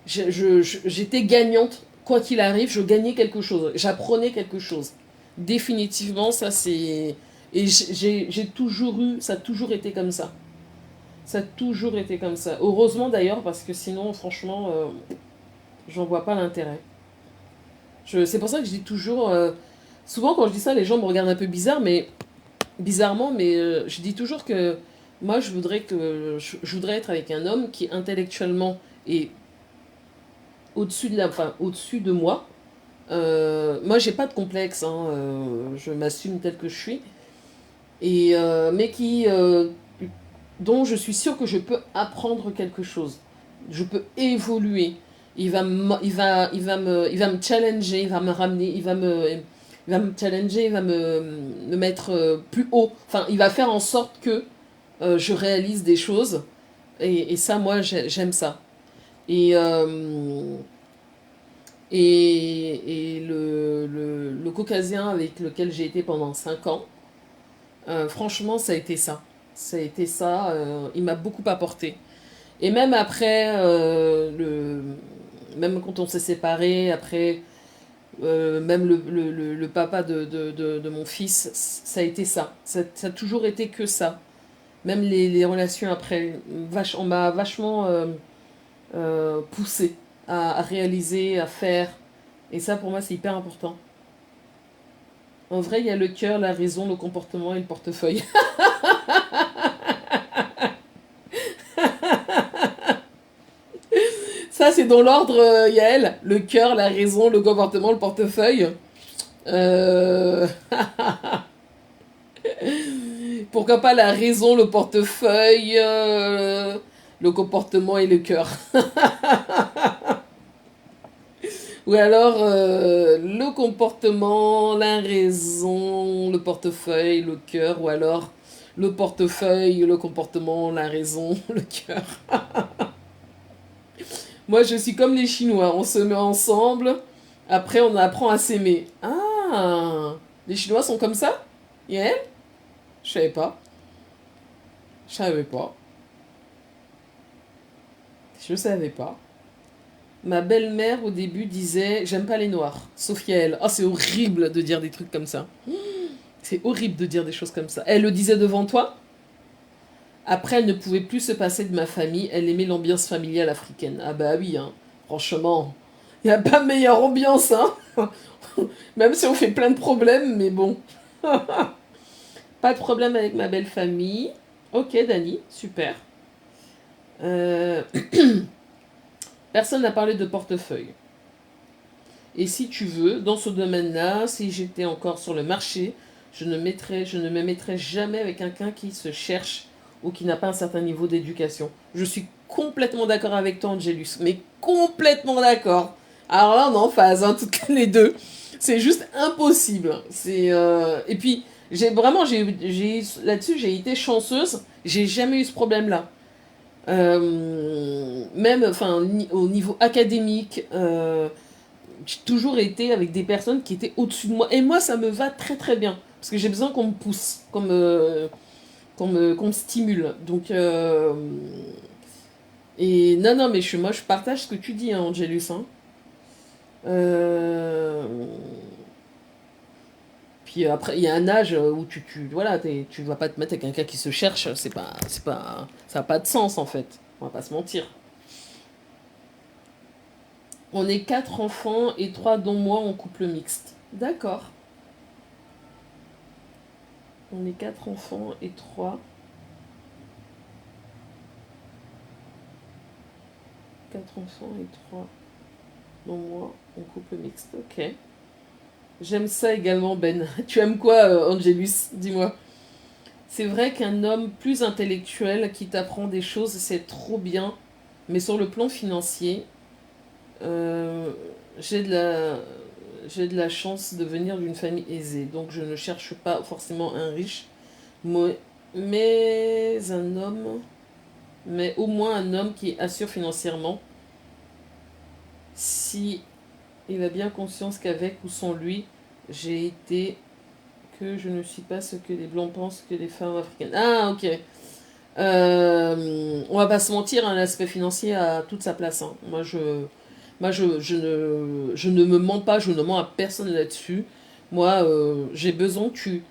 j'étais gagnante. Quoi qu'il arrive, je gagnais quelque chose. J'apprenais quelque chose. Définitivement, ça c'est. Et j'ai toujours eu. Ça a toujours été comme ça. Ça a toujours été comme ça. Heureusement d'ailleurs, parce que sinon, franchement, j'en vois pas l'intérêt. C'est pour ça que je dis toujours. Souvent, quand je dis ça, les gens me regardent un peu bizarrement, mais je dis toujours que moi, je voudrais être avec un homme qui intellectuellement est au-dessus de moi. Moi, j'ai pas de complexe, hein, je m'assume tel que je suis, mais dont je suis sûre que je peux apprendre quelque chose. Je peux évoluer. Il va me challenger, il va me ramener, il va me challenger, il va me mettre plus haut. Enfin, il va faire en sorte que je réalise des choses. Et ça, moi, j'aime ça. Et, euh, et le Caucasien avec lequel j'ai été pendant 5 ans, franchement, ça a été ça. Ça a été ça. Il m'a beaucoup apporté. Et même après, même quand on s'est séparés, après, même le papa de mon fils, ça a été ça. Ça a toujours été que ça. Même les relations après, on m'a vachement poussé à réaliser, à faire. Et ça, pour moi, c'est hyper important. En vrai, il y a le cœur, la raison, le comportement et le portefeuille. Ça, c'est dans l'ordre, Yael. Le cœur, la raison, le comportement, le portefeuille. Euh, Pourquoi pas la raison, le portefeuille, le comportement et le cœur. Ou alors le comportement, la raison, le portefeuille, le cœur. Ou alors le portefeuille, le comportement, la raison, le cœur. Moi, je suis comme les Chinois. On se met ensemble. Après, on apprend à s'aimer. Ah, les Chinois sont comme ça? Yeah? Je savais pas. Je savais pas. Je savais pas. Ma belle-mère, au début, disait j'aime pas les noirs. Sauf Yael. Oh, c'est horrible de dire des trucs comme ça. C'est horrible de dire des choses comme ça. Elle le disait devant toi. Après, elle ne pouvait plus se passer de ma famille. Elle aimait l'ambiance familiale africaine. Ah bah oui, hein. Franchement, il n'y a pas meilleure ambiance, hein. Même si on fait plein de problèmes, mais bon. Pas de problème avec ma belle famille. Ok, Dani, super. Euh, Personne n'a parlé de portefeuille. Et si tu veux, dans ce domaine-là, si j'étais encore sur le marché, je ne me mettrais jamais avec quelqu'un qui se cherche ou qui n'a pas un certain niveau d'éducation. Je suis complètement d'accord avec toi, Angelus, mais complètement d'accord. Alors là, on est en phase, hein, toutes les deux. C'est juste impossible. Et puis, là-dessus, j'ai été chanceuse. J'ai jamais eu ce problème-là. Même, enfin, au niveau académique, j'ai toujours été avec des personnes qui étaient au-dessus de moi. Et moi, ça me va très très bien. Parce que j'ai besoin qu'on me pousse, qu'on me stimule. Donc, et non, non, mais moi, je partage ce que tu dis, hein, Angelus. Hein. Euh, Puis après, il y a un âge où voilà, tu vas pas te mettre avec quelqu'un qui se cherche, ça n'a pas de sens en fait. On va pas se mentir. On est 4 enfants et 3 dont moi en couple mixte. D'accord. On est 4 enfants et 3. 4 enfants et 3 dont moi en couple mixte. Ok. J'aime ça également, Ben. Tu aimes quoi, Angelus? Dis-moi. C'est vrai qu'un homme plus intellectuel qui t'apprend des choses, c'est trop bien. Mais sur le plan financier, euh, j'ai de la, j'ai de la chance de venir d'une famille aisée. Donc je ne cherche pas forcément un riche. Mais un homme, mais au moins un homme qui assure financièrement si il a bien conscience qu'avec ou sans lui, j'ai été que je ne suis pas ce que les blancs pensent que les femmes africaines. Ah, ok. On va pas se mentir, hein, l'aspect financier a toute sa place. Hein. Je ne me mens pas, je ne mens à personne là-dessus. Moi, j'ai besoin que tu.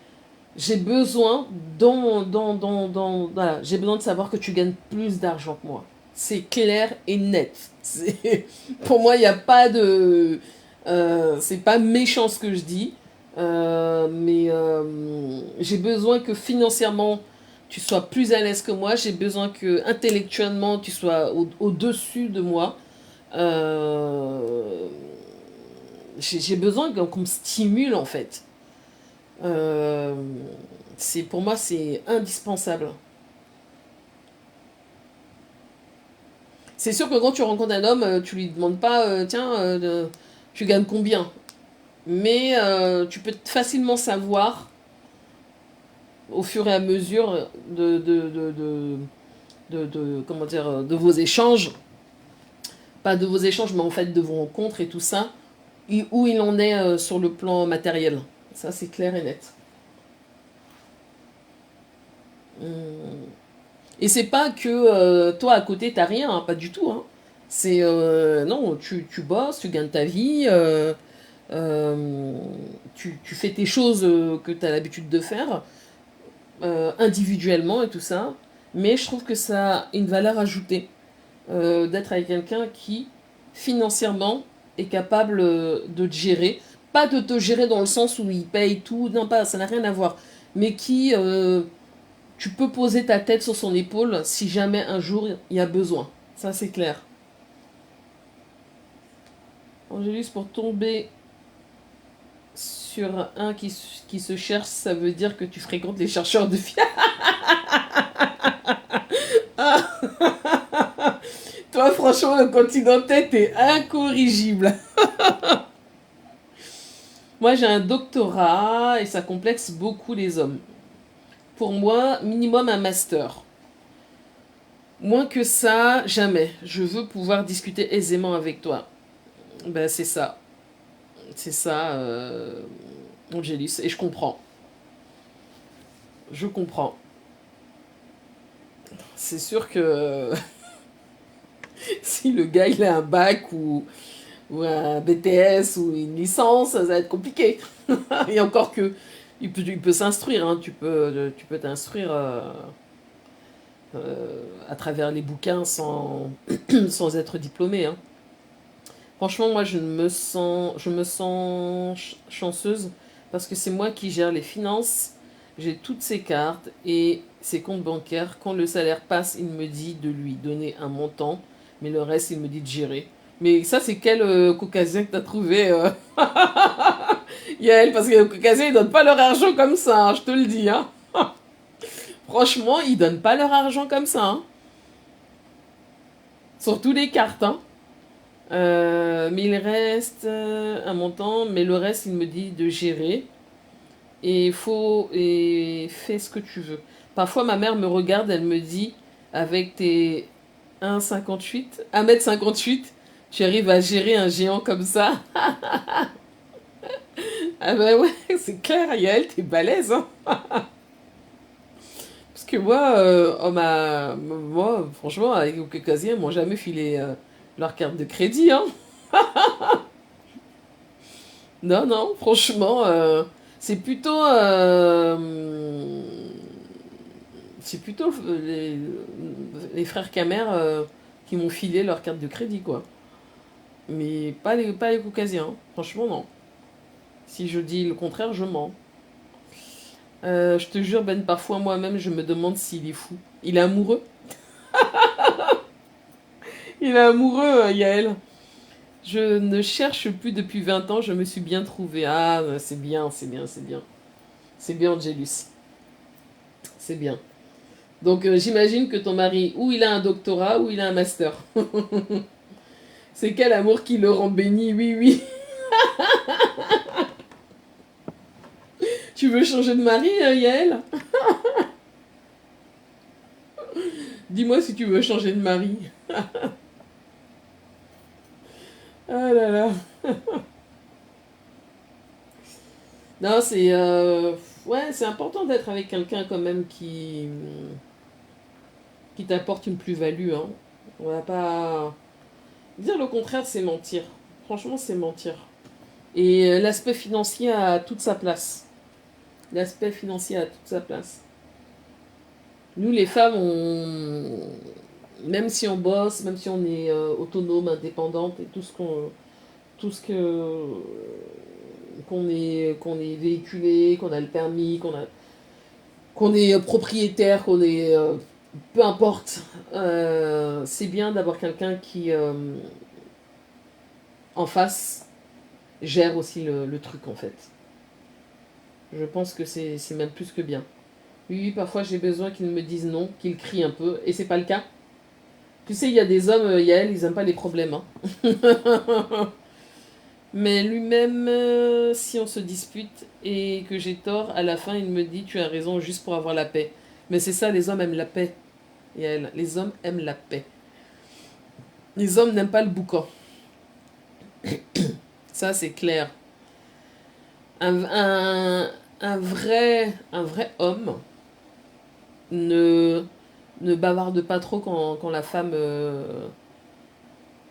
J'ai besoin voilà, j'ai besoin de savoir que tu gagnes plus d'argent que moi. C'est clair et net. Pour moi, il n'y a pas de. C'est pas méchant ce que je dis. Mais j'ai besoin que financièrement tu sois plus à l'aise que moi. J'ai besoin que intellectuellement tu sois au-dessus de moi. Euh, j'ai besoin qu'on me stimule en fait. Euh, pour moi c'est indispensable. C'est sûr que quand tu rencontres un homme, tu lui demandes pas tiens tu gagnes combien. Mais tu peux facilement savoir au fur et à mesure comment dire, de vos échanges, pas de vos échanges, mais en fait de vos rencontres et tout ça, où il en est sur le plan matériel. Ça, c'est clair et net. Et c'est pas que toi à côté t'as rien, hein, pas du tout. Hein. C'est non, tu bosses, tu gagnes ta vie, tu fais tes choses que tu as l'habitude de faire individuellement et tout ça. Mais je trouve que ça a une valeur ajoutée d'être avec quelqu'un qui, financièrement, est capable de te gérer. Pas de te gérer dans le sens où il paye tout, non, pas, ça n'a rien à voir. Mais qui, tu peux poser ta tête sur son épaule si jamais un jour il y a besoin. Ça, c'est clair. Angélus, pour tomber sur un qui se cherche, ça veut dire que tu fréquentes les chercheurs de filles. Toi, franchement, le continentais, t'es incorrigible. Moi, j'ai un doctorat et ça complexe beaucoup les hommes. Pour moi, minimum un master. Moins que ça, jamais. Je veux pouvoir discuter aisément avec toi. Ben, c'est ça. C'est ça, Angélis. Et je comprends. Je comprends. C'est sûr que si le gars il a un bac ou un BTS ou une licence, ça va être compliqué. Et encore que il peut s'instruire, hein. Tu peux t'instruire à travers les bouquins sans être diplômé. Hein. Franchement, moi, je me sens chanceuse parce que c'est moi qui gère les finances. J'ai toutes ses cartes et ses comptes bancaires. Quand le salaire passe, il me dit de lui donner un montant, mais le reste, il me dit de gérer. Mais ça, c'est quel caucasien que t'as trouvé Yael, parce que les caucasiens, ils donnent pas leur argent comme ça, hein, je te le dis. Hein. Franchement, ils donnent pas leur argent comme ça. Hein. Sur tous les cartes. Hein. Mais il reste un montant, mais le reste, il me dit de gérer. Et fais ce que tu veux. Parfois, ma mère me regarde, elle me dit, avec tes 1,58, 1,58 m, tu arrives à gérer un géant comme ça. Ah ben ouais, c'est clair, Yael, t'es balèze. Hein. Parce que moi, moi, franchement, avec les caucasiens, ils m'ont jamais filé leur carte de crédit. Hein. Non, non, franchement. C'est plutôt, c'est plutôt les frères Camer qui m'ont filé leur carte de crédit, quoi. Mais pas les caucasiens, franchement, non. Si je dis le contraire, je mens. Je te jure, Ben, parfois moi-même, je me demande s'il est fou. Il est amoureux. Il est amoureux, Yael. Je ne cherche plus depuis 20 ans, je me suis bien trouvée. Ah, c'est bien, c'est bien, c'est bien. C'est bien, Angelus. C'est bien. Donc, j'imagine que ton mari, ou il a un doctorat, ou il a un master. C'est quel amour qui le rend béni, oui, oui. Tu veux changer de mari, Yael? Dis-moi si tu veux changer de mari. Ah là là. Non, c'est ouais, c'est important d'être avec quelqu'un quand même qui t'apporte une plus-value. Hein. On va pas dire le contraire, c'est mentir. Franchement, c'est mentir. Et l'aspect financier a toute sa place. L'aspect financier a toute sa place. Nous, les femmes, même si on bosse, même si on est autonome, indépendante et tout ce que qu'on est véhiculé, qu'on a le permis, qu'on est propriétaire, qu'on est peu importe. C'est bien d'avoir quelqu'un qui en face gère aussi le truc en fait. Je pense que c'est même plus que bien. Oui, oui, parfois j'ai besoin qu'ils me disent non, qu'ils crient un peu, et c'est pas le cas. Tu sais, il y a des hommes, Yael, ils aiment pas les problèmes. Hein. Mais lui-même, si on se dispute et que j'ai tort, à la fin, il me dit tu as raison juste pour avoir la paix. Mais c'est ça, les hommes aiment la paix. Yael. Les hommes aiment la paix. Les hommes n'aiment pas le boucan. Ça, c'est clair. Un, un, un vrai homme ne, ne bavarde pas trop quand la femme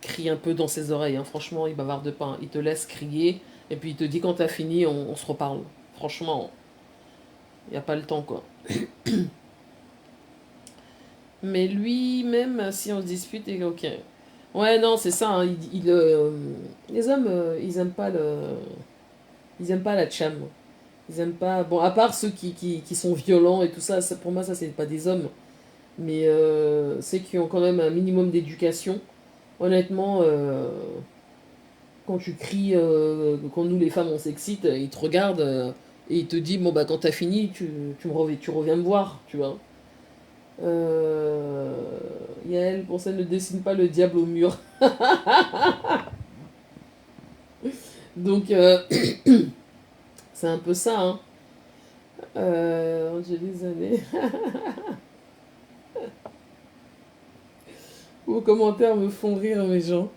crie un peu dans ses oreilles. Hein. Franchement, il bavarde pas. Hein. Il te laisse crier et puis il te dit quand t'as fini, on se reparle. Franchement, il n'y a pas le temps, quoi. Mais lui-même, si on se dispute, il est ok. Ouais, non, c'est ça. Hein, les hommes, ils aiment pas la cham. Ils aiment pas. Bon, à part ceux qui sont violents et tout ça, pour moi, ça, c'est pas des hommes. Mais ceux qui ont quand même un minimum d'éducation, honnêtement, quand tu cries, quand nous les femmes on s'excite, ils te regardent et ils te disent bon bah quand t'as fini, tu reviens me voir, tu vois. Euh, Yael, pour ça ne dessine pas le diable au mur. Donc c'est un peu ça, hein. J'ai des années. Vos commentaires me font rire, mes gens.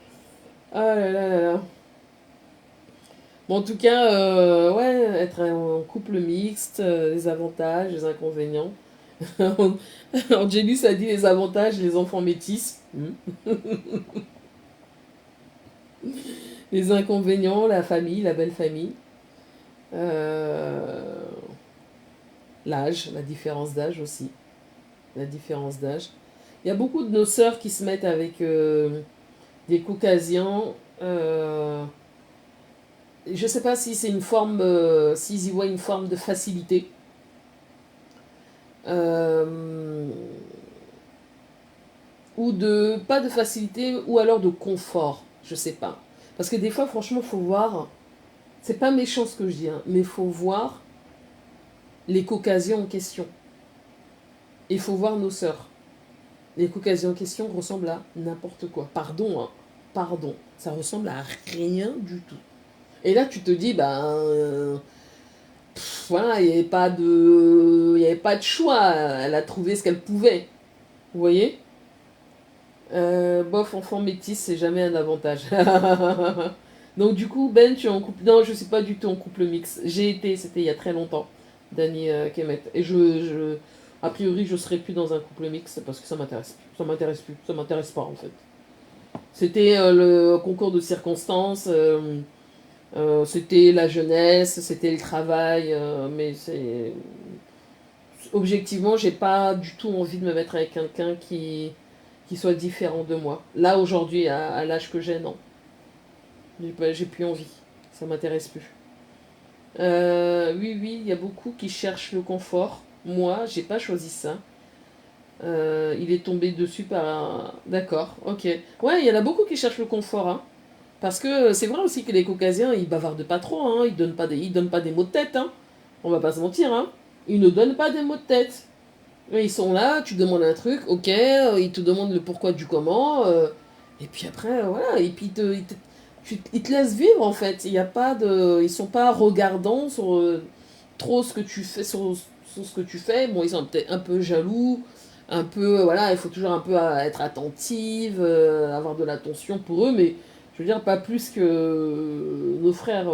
Ah là là là là. Bon, en tout cas, ouais, être en couple mixte, les avantages, les inconvénients. Angélus a dit les avantages, les enfants métis. Les inconvénients, la famille, la belle famille. Euh, L'âge, la différence d'âge aussi. La différence d'âge. Il y a beaucoup de nos sœurs qui se mettent avec des caucasiens. Je ne sais pas si c'est une forme, s'ils y voient une forme de facilité. Euh, ou de, pas de facilité, ou alors de confort. Je sais pas. Parce que des fois, franchement, faut voir. C'est pas méchant ce que je dis, hein, mais faut voir les caucasiens en question. Il faut voir nos sœurs. Les caucasiens en question ressemblent à n'importe quoi. Pardon, hein. Pardon. Ça ressemble à rien du tout. Et là, tu te dis, ben. Voilà, il n'y avait pas de choix. Elle a trouvé ce qu'elle pouvait. Vous voyez. Bof, enfant métis, c'est jamais un avantage. Donc du coup, Ben, tu es en couple... Non, je suis pas du tout en couple mix. J'ai été, c'était il y a très longtemps, Dany Kemet. Et a priori, je serai plus dans un couple mix parce que ça m'intéresse plus. Ça m'intéresse plus. Ça m'intéresse pas, en fait. C'était le concours de circonstances. C'était la jeunesse, c'était le travail, mais c'est objectivement, j'ai pas du tout envie de me mettre avec quelqu'un qui soit différent de moi. Là, aujourd'hui, à l'âge que j'ai, non. J'ai plus envie. Ça m'intéresse plus. Oui, oui, il y a beaucoup qui cherchent le confort. Moi, j'ai pas choisi ça. Il est tombé dessus par un... D'accord, ok. Ouais, il y en a beaucoup qui cherchent le confort, hein. Parce que c'est vrai aussi que les Caucasiens, ils bavardent pas trop, hein. Ils donnent pas des mots de tête, hein. On va pas se mentir, hein. Ils ne donnent pas des mots de tête. Ils sont là, tu demandes un truc, ok, ils te demandent le pourquoi du comment, et puis après, voilà, et puis ils te laissent vivre en fait. Il y a pas de, ils sont pas regardants sur trop ce que tu fais, sur ce que tu fais. Bon, ils sont peut-être un peu jaloux, un peu, voilà, il faut toujours un peu être attentive, avoir de l'attention pour eux, mais je veux dire, pas plus que nos frères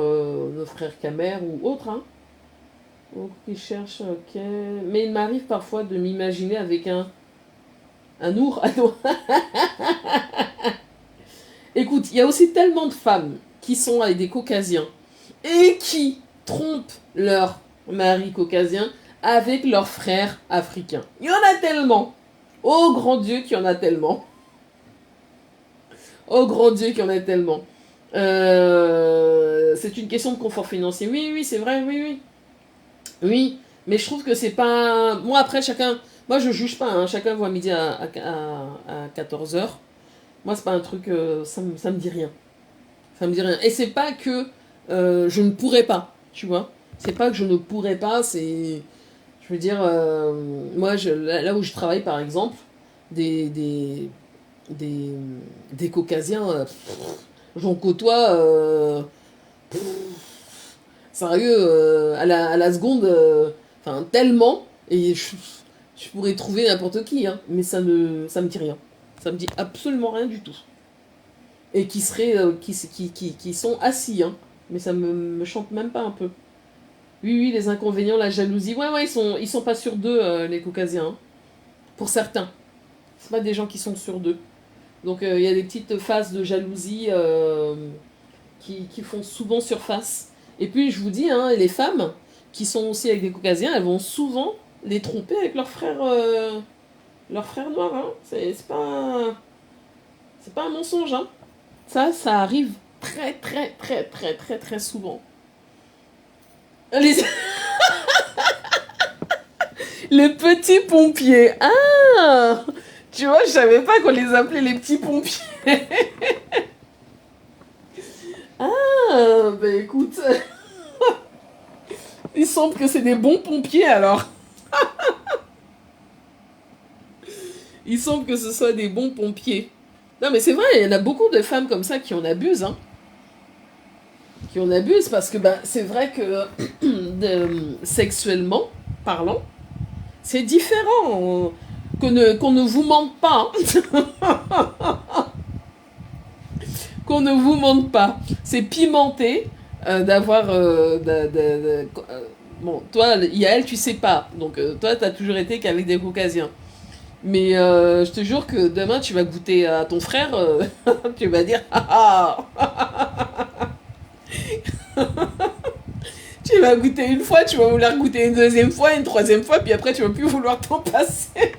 Camer ou autres, hein. Donc, ils cherchent, ok. Mais il m'arrive parfois de m'imaginer avec un ours. Ah non. Écoute, il y a aussi tellement de femmes qui sont avec des caucasiens et qui trompent leur mari caucasien avec leurs frères africains. Il y en a tellement. Oh grand Dieu qu'il y en a tellement. Oh grand Dieu qu'il y en a tellement. C'est une question de confort financier. Oui, oui, c'est vrai, oui, oui. Oui, mais je trouve que c'est pas. Moi, après, chacun. Moi, je juge pas, hein. Chacun voit midi à 14 heures. Moi, c'est pas un truc. Ça me dit rien. Ça me dit rien. Et c'est pas que je ne pourrais pas, tu vois. C'est pas que je ne pourrais pas, c'est. Je veux dire, moi, là où je travaille, par exemple, des, des, des, des caucasiens, j'en côtoie. Sérieux, à la seconde, enfin tellement, et je pourrais trouver n'importe qui, hein, mais ça me dit rien. Ça me dit absolument rien du tout. Et qui sont assis, hein, mais ça me chante même pas un peu. Oui, oui, les inconvénients, la jalousie, ouais, ouais, ils sont pas sûrs d'eux, les caucasiens, hein, pour certains. C'est pas des gens qui sont sûrs d'eux. Donc il y a des petites phases de jalousie qui font souvent surface. Et puis je vous dis, hein, les femmes qui sont aussi avec des caucasiens, elles vont souvent les tromper avec leurs frères noirs. Hein. C'est pas un mensonge. Hein. Ça arrive très très très très très très souvent. Les, les petits pompiers. Ah, tu vois, je savais pas qu'on les appelait les petits pompiers. Ah, ben écoute, il semble que c'est des bons pompiers alors. Il semble que ce soit des bons pompiers. Non, mais c'est vrai, il y en a beaucoup de femmes comme ça qui en abusent, hein. Qui en abusent parce que ben, c'est vrai que sexuellement parlant, c'est différent. Qu'on ne vous mente pas. Qu'on ne vous mente pas. C'est pimenté d'avoir. Bon, toi, Yael, tu sais pas. Donc, toi, t'as toujours été qu'avec des caucasiens. Mais je te jure que demain, tu vas goûter à ton frère, tu vas dire ah, tu vas goûter une fois, tu vas vouloir goûter une deuxième fois, une troisième fois, puis après, tu vas plus vouloir t'en passer.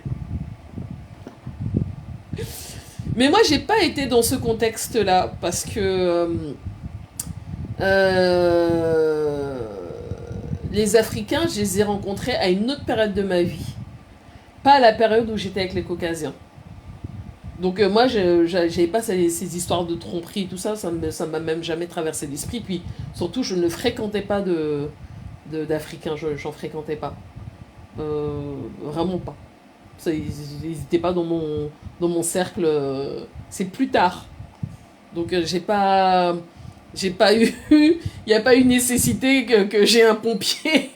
Mais moi, j'ai pas été dans ce contexte-là, parce que euh, les Africains, je les ai rencontrés à une autre période de ma vie. Pas à la période où j'étais avec les Caucasiens. Donc moi, j'avais pas ces histoires de tromperie et tout ça, ça m'a même jamais traversé l'esprit. Puis surtout, je ne fréquentais pas d'Africains, j'en fréquentais pas. Vraiment pas. Ils n'étaient pas dans mon cercle. C'est plus tard. Donc j'ai pas eu, il n'y a pas eu nécessité que j'ai un pompier.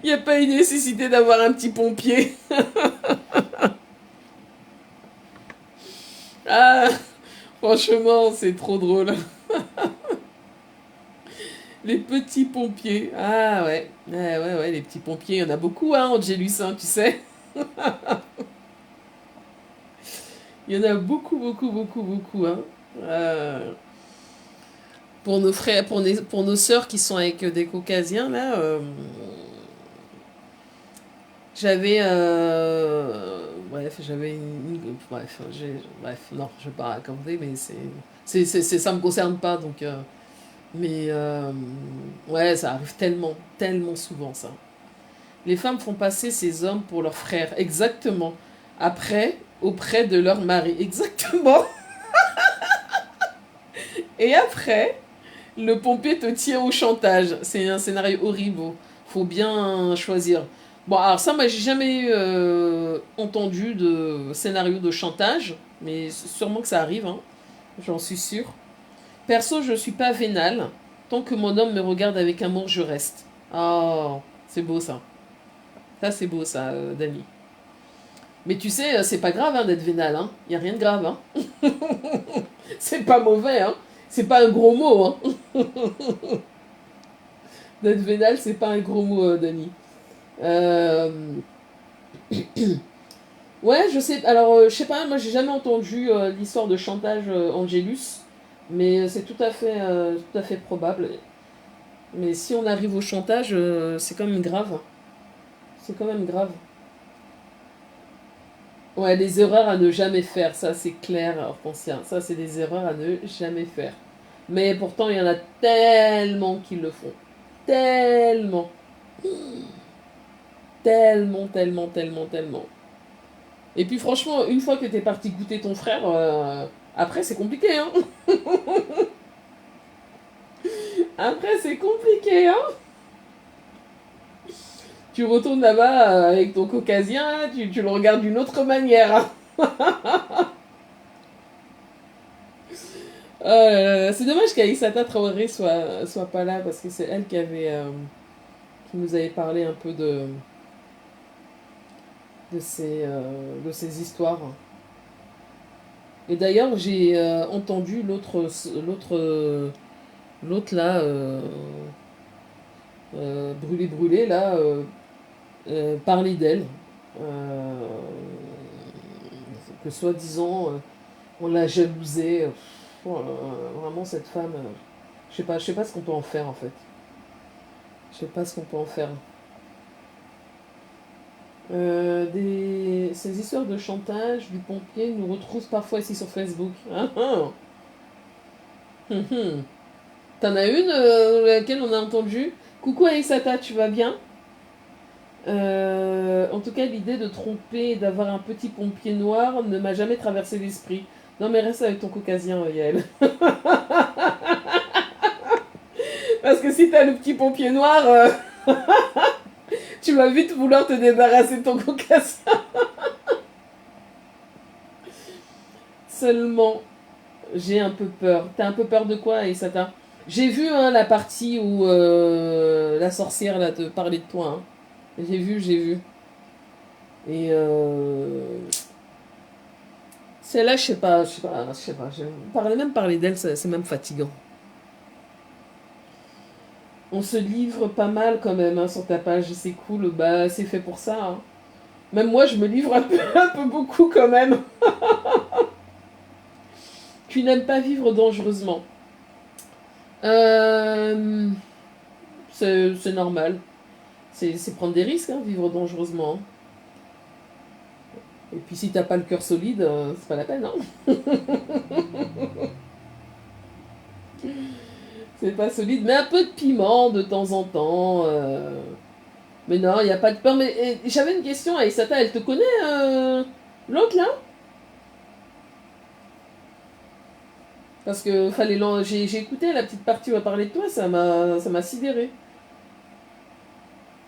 Il n'y a pas eu nécessité d'avoir un petit pompier. Ah, franchement, c'est trop drôle. Les petits pompiers. Ah ouais. Ouais, ouais, ouais, les petits pompiers, il y en a beaucoup, hein, Angélus, hein, tu sais. Il y en a beaucoup, beaucoup, beaucoup, beaucoup. Hein. Euh, pour nos frères, pour nos sœurs qui sont avec des caucasiens, là, j'avais. Bref, j'avais bref, bref, non, je ne vais pas raconter, mais ça me concerne pas, donc. Mais ouais, ça arrive tellement, tellement souvent, ça. Les femmes font passer ces hommes pour leurs frères, exactement. Après, auprès de leur mari, exactement. Et après, le pompier te tient au chantage. C'est un scénario horrible. Faut bien choisir. Bon, alors ça, moi, j'ai jamais entendu de scénario de chantage, mais sûrement que ça arrive, hein. J'en suis sûre. Perso, je suis pas vénale. Tant que mon homme me regarde avec amour, je reste. Oh, c'est beau ça. Ça, c'est beau ça, Dani. Mais tu sais, c'est pas grave hein, d'être vénal. Hein. Y a rien de grave. Hein. C'est pas mauvais. Hein. C'est pas un gros mot. Hein. D'être vénal, c'est pas un gros mot, Dani. Euh... Ouais, je sais. Alors, je sais pas, moi j'ai jamais entendu l'histoire de chantage Angelus, mais c'est tout à fait probable. Mais si on arrive au chantage, c'est quand même grave. C'est quand même grave. Ouais, les erreurs à ne jamais faire, ça c'est clair, Hortensia. Ça, c'est des erreurs à ne jamais faire. Mais pourtant, il y en a tellement qui le font. Tellement. Tellement, tellement, tellement, tellement. Et puis franchement, une fois que t'es parti goûter ton frère, après c'est compliqué, hein. Après c'est compliqué, hein. Tu retournes là-bas avec ton caucasien, tu le regardes d'une autre manière. Hein. C'est dommage qu'Aïssata Traoré soit pas là parce que c'est elle qui nous avait parlé un peu de ces histoires. Et d'ailleurs, j'ai entendu l'autre là, brûlé brûlé là, parler d'elle. Euh, que soi-disant, on l'a jalousée. Vraiment, cette femme, je sais pas ce qu'on peut en faire en fait. Je sais pas ce qu'on peut en faire. Ces histoires de chantage du pompier nous retrouvent parfois ici sur Facebook. Ah, ah. T'en as une laquelle on a entendu. Coucou Aïssata, tu vas bien? En tout cas, l'idée de tromper et d'avoir un petit pompier noir ne m'a jamais traversé l'esprit. Non mais reste avec ton caucasien, Yael. Parce que si t'as le petit pompier noir, tu vas vite vouloir te débarrasser de ton caucasien. Seulement, j'ai un peu peur. T'as un peu peur de quoi, Aïssata? J'ai vu hein, la partie où la sorcière là te parlait de toi. Hein. J'ai vu, j'ai vu. Et celle-là, je sais pas, je sais pas, je sais pas. Même parler d'elle, c'est même fatigant. On se livre pas mal quand même hein, sur ta page, c'est cool. Bah, c'est fait pour ça. Hein. Même moi, je me livre un peu beaucoup quand même. Tu n'aimes pas vivre dangereusement. Euh, c'est normal. C'est prendre des risques, hein, vivre dangereusement. Hein. Et puis si t'as pas le cœur solide, c'est pas la peine. Hein. C'est pas solide, mais un peu de piment de temps en temps. Mais non, il n'y a pas de peur. Mais j'avais une question, Aïssata, elle te connaît, l'autre là? Parce que j'ai écouté la petite partie où elle parlait de toi, ça m'a sidéré.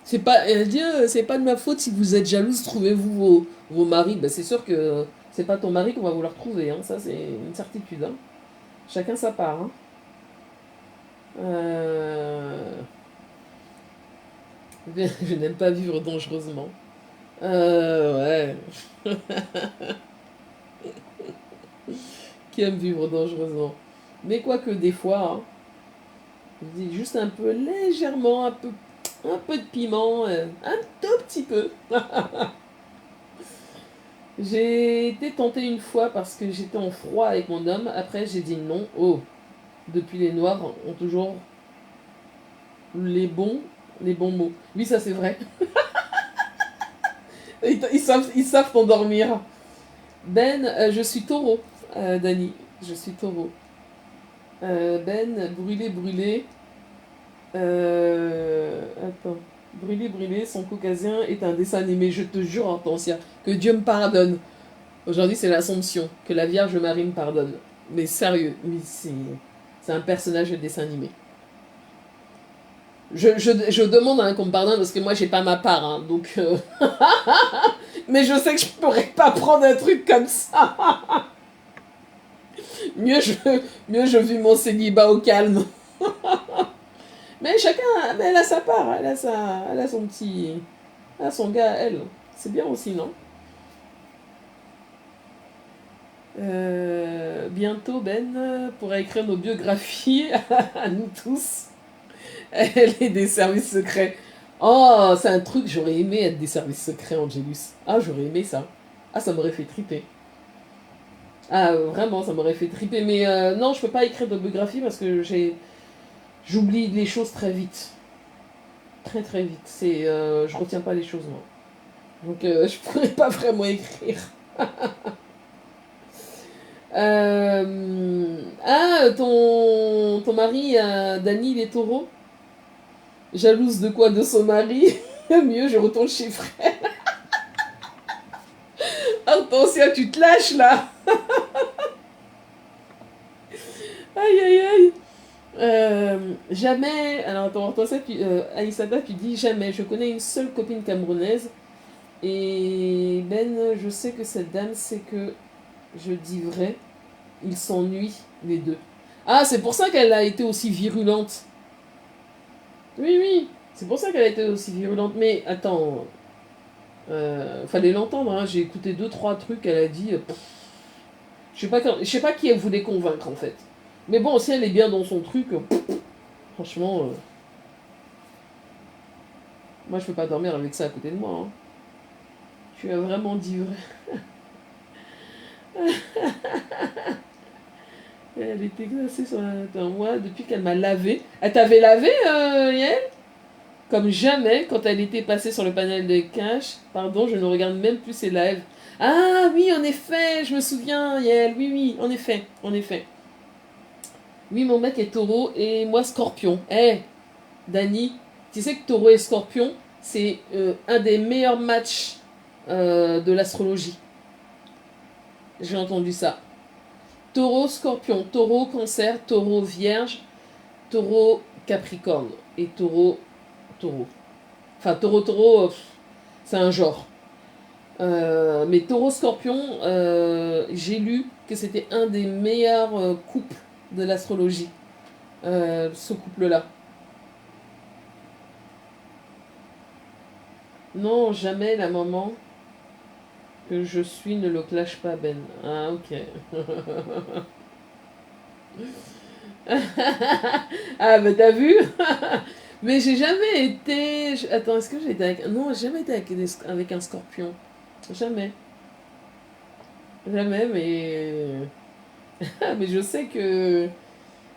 C'est pas, elle dit, c'est pas de ma faute si vous êtes jalouse, trouvez-vous vos maris. Ben, c'est sûr que c'est pas ton mari qu'on va vouloir trouver, hein. Ça c'est une certitude. Hein. Chacun sa part. Hein. Euh, Je n'aime pas vivre dangereusement. Ouais. Qui aime vivre dangereusement. Mais quoique des fois, hein, je dis juste un peu légèrement, un peu de piment, un tout petit peu. J'ai été tentée une fois parce que j'étais en froid avec mon homme. Après, j'ai dit non. Oh, depuis les Noirs ont toujours les bons, les bons mots. Oui, ça c'est vrai. Ils savent t'endormir. Ben, je suis taureau. Dani, je suis taureau. Ben, brûlé, brûlé. Attends. Brûlé, brûlé, son caucasien est un dessin animé. Je te jure, Hortensia, que Dieu me pardonne. Aujourd'hui, c'est l'Assomption. Que la Vierge Marie me pardonne. Mais sérieux, mais c'est un personnage de dessin animé. Je demande qu'on me pardonne parce que moi, j'ai pas ma part. Hein, donc, mais je sais que je pourrais pas prendre un truc comme ça. mieux, je, mieux je vis mon célibat au calme. Mais chacun, mais elle a sa part. Elle a son petit... Elle a son gars, elle. C'est bien aussi, non? Bientôt, Ben pourra écrire nos biographies à nous tous. Elle est des services secrets. Oh, c'est un truc, j'aurais aimé être des services secrets, Angelus. Ah, j'aurais aimé ça. Ah, ça m'aurait fait triper. Ah, vraiment, ça m'aurait fait triper. Mais non, je peux pas écrire de biographie parce que j'oublie les choses très vite. Très très vite. Je retiens pas les choses, moi. Donc, je pourrais pas vraiment écrire. Ah, ton mari, Dany, il est taureau. Jalouse de quoi? De son mari. Mieux, je retourne chez frère. Attention, tu te lâches là. Aïe, aïe, aïe. Jamais. Alors, attends, Aïssata, tu dis jamais. Je connais une seule copine camerounaise. Et Ben, je sais que cette dame, c'est que je dis vrai. Ils s'ennuient, les deux. Ah, c'est pour ça qu'elle a été aussi virulente. Oui, oui. C'est pour ça qu'elle a été aussi virulente. Mais attends. Fallait l'entendre. Hein. J'ai écouté 2-3 trucs. Elle a dit. Je sais pas qui elle voulait convaincre en fait. Mais bon, si elle est bien dans son truc, franchement, moi je peux pas dormir avec ça à côté de moi. Hein. Tu as vraiment dit vrai. Elle était glacée sur moi depuis qu'elle m'a lavé. Elle t'avait lavé, Yael? Comme jamais, quand elle était passée sur le panel de cash, pardon, je ne regarde même plus ses lives. Ah oui, en effet, je me souviens, Yael, oui, oui, en effet, en effet. Oui, mon mec est taureau et moi scorpion. Dani, tu sais que taureau et scorpion, c'est un des meilleurs matchs de l'astrologie. J'ai entendu ça. Taureau, scorpion, taureau, cancer, taureau, vierge, taureau, capricorne et taureau, taureau. Enfin, taureau, taureau, c'est un genre. Mais taureau, scorpion, j'ai lu que c'était un des meilleurs couples de l'astrologie. Ce couple-là. Non, jamais la maman que je suis ne le clash pas, Ben. Ah, ok. Ah, bah t'as vu. Mais j'ai jamais été... Attends, est-ce que j'ai été avec... Non, j'ai jamais été avec un scorpion. Jamais. Jamais, mais... mais je sais que...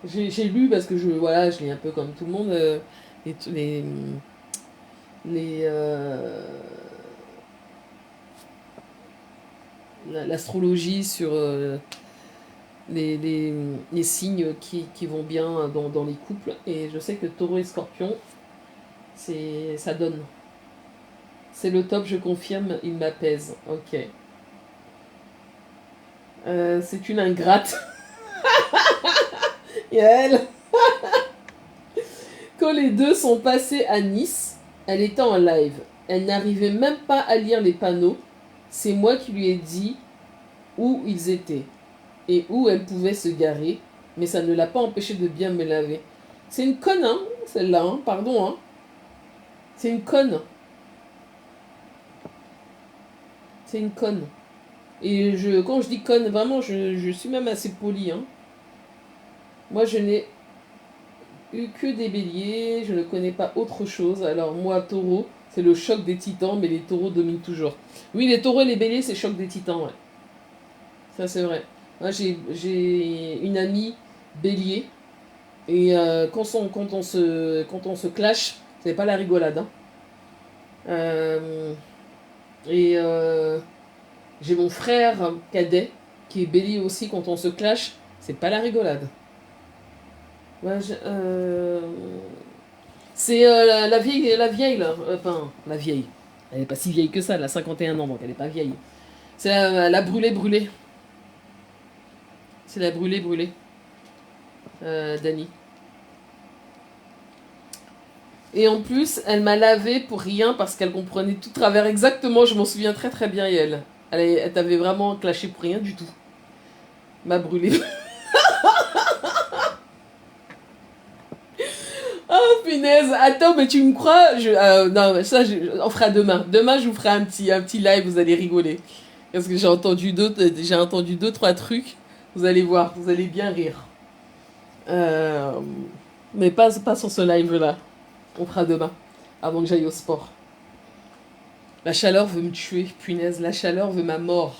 J'ai lu, parce que voilà, je lis un peu comme tout le monde, les, l'astrologie sur les signes qui vont bien dans les couples. Et je sais que taureau et scorpion, ça donne. C'est le top, je confirme, il m'apaise. Ok. C'est une ingrate. Et elle, quand les deux sont passés à Nice, elle était en live. Elle n'arrivait même pas à lire les panneaux. C'est moi qui lui ai dit où ils étaient et où elle pouvait se garer, mais ça ne l'a pas empêché de bien me laver. C'est une conne, hein, celle-là, hein, pardon, hein. C'est une conne. C'est une conne. Et quand je dis conne, vraiment, je suis même assez polie, hein. Moi, je n'ai eu que des béliers, je ne connais pas autre chose. Alors, moi, taureau, C'est le choc des titans, mais les taureaux dominent toujours. Oui, les taureaux et les béliers, c'est choc des titans, ouais. Ça, c'est vrai. Moi, j'ai une amie bélier, et quand on se clash, c'est pas la rigolade, hein. Euh, et j'ai mon frère cadet, qui est bélier aussi, quand on se clash, c'est pas la rigolade. Ouais, c'est la vieille, là. Enfin, la vieille. Elle est pas si vieille que ça, elle a 51 ans, donc elle est pas vieille. C'est la brûlée brûlée. C'est la brûlée brûlée. Dani. Et en plus, elle m'a lavé pour rien parce qu'elle comprenait tout travers exactement. Je m'en souviens très très bien, et elle. Elle t'avait vraiment clashé pour rien du tout. M'a brûlée. Oh punaise, attends, mais tu me crois non, ça, on fera demain. Demain, je vous ferai un petit live, vous allez rigoler. Parce que j'ai entendu deux, trois trucs. Vous allez voir, vous allez bien rire. Euh, mais pas sur ce live-là. On fera demain, avant que j'aille au sport. La chaleur veut me tuer, punaise, la chaleur veut ma mort.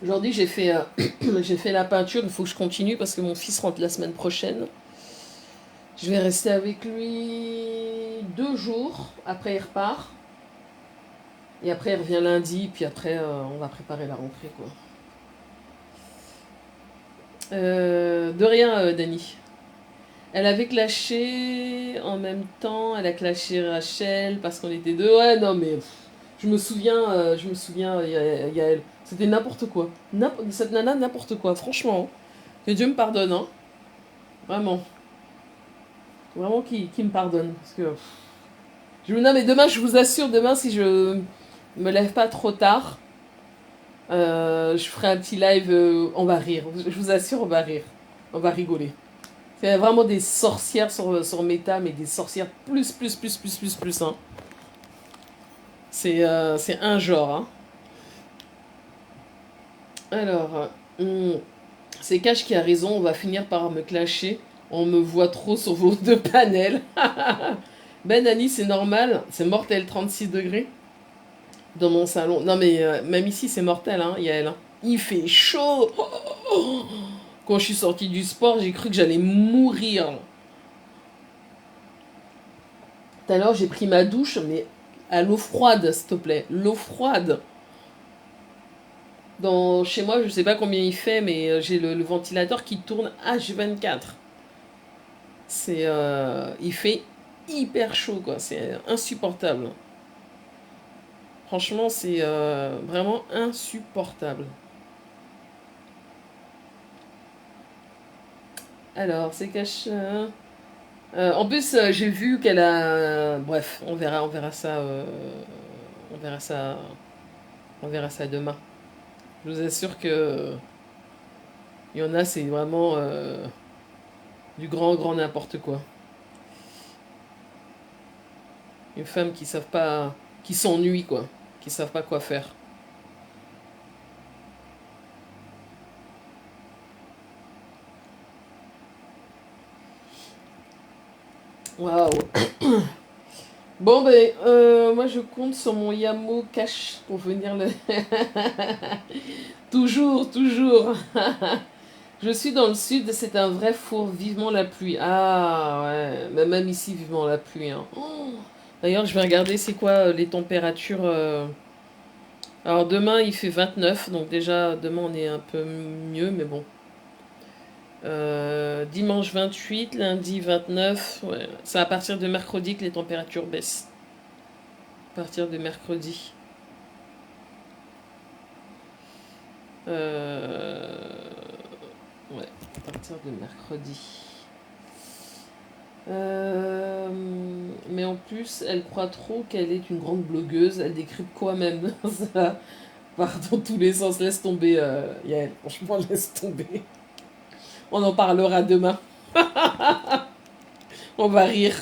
Aujourd'hui, j'ai fait la peinture, il faut que je continue parce que mon fils rentre la semaine prochaine. Je vais rester avec lui 2 jours, après il repart. Et après il revient lundi, puis après on va préparer la rentrée, quoi. De rien, Dani. Elle avait clashé en même temps, elle a clashé Rachel parce qu'on était deux. Ouais, non, mais je me souviens, il y a elle. C'était n'importe quoi. Cette nana, n'importe quoi, franchement. Que Dieu me pardonne, hein. Vraiment. Vraiment qui me pardonne. Parce que. Non, mais demain, je vous assure, demain, si je me lève pas trop tard, je ferai un petit live, on va rire. Je vous assure, on va rire. On va rigoler. C'est vraiment des sorcières sur Meta, mais des sorcières plus, hein. C'est un genre, hein. Alors, c'est Cash qui a raison, on va finir par me clasher. On me voit trop sur vos deux panels. Ben Annie, c'est normal, c'est mortel, 36 degrés dans mon salon. Non mais même ici, c'est mortel, hein, Yael, hein. Il fait chaud. Quand je suis sortie du sport, j'ai cru que j'allais mourir. Tout à l'heure, j'ai pris ma douche, mais à l'eau froide, s'il te plaît. L'eau froide. Chez moi, je sais pas combien il fait, mais j'ai le ventilateur qui tourne H24. Il fait hyper chaud, quoi. C'est insupportable. Franchement, c'est vraiment insupportable. Alors, c'est caché. En plus, j'ai vu qu'elle a. Bref, on verra ça. On verra ça. On verra ça demain. Je vous assure que il y en a, c'est vraiment du grand n'importe quoi. Une femme qui savent pas, qui s'ennuie, quoi, qui savent pas quoi faire. Waouh. Bon ben, moi je compte sur mon Yamo Cash pour venir le. Toujours, toujours. Je suis dans le sud, c'est un vrai four, vivement la pluie. Ah ouais, mais même ici, vivement la pluie, hein. Oh. D'ailleurs, je vais regarder c'est quoi les températures. Alors demain, il fait 29, donc déjà, demain, on est un peu mieux, mais bon. Dimanche 28, lundi 29. Ouais. C'est à partir de mercredi que les températures baissent. À partir de mercredi. Ouais, à partir de mercredi. Mais en plus, elle croit trop qu'elle est une grande blogueuse. Elle décrypte quoi même. Ça part dans tous les sens. Laisse tomber, Yael. Franchement, laisse tomber. On en parlera demain. On va rire.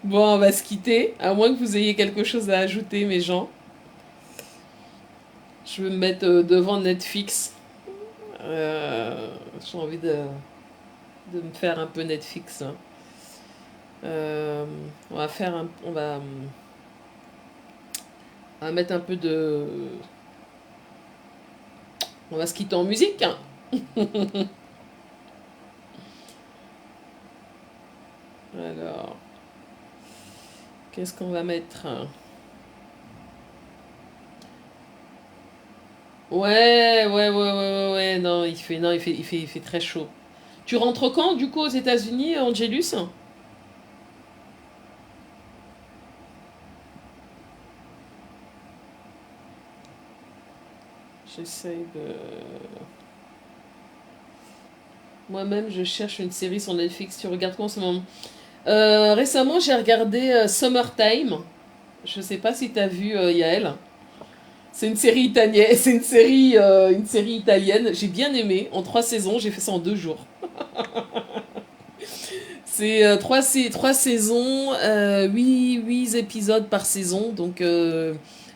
Bon, on va se quitter. À moins que vous ayez quelque chose à ajouter, mes gens. Je vais me mettre devant Netflix. J'ai envie de me faire un peu Netflix, hein. Euh, on va faire on va mettre un peu de... On va se quitter en musique, hein. Alors, qu'est-ce qu'on va mettre? Ouais, ouais, ouais, ouais, ouais, ouais, non, il fait très chaud. Tu rentres quand, du coup, aux États-Unis, Angelus? J'essaye de... Moi-même, je cherche une série sur Netflix. Tu regardes quoi en ce moment? Récemment, j'ai regardé Summertime. Je sais pas si t'as vu Yael. C'est une série italienne. C'est une série italienne. J'ai bien aimé. En 3 saisons, j'ai fait ça en 2 jours. C'est trois saisons, huit épisodes par saison, donc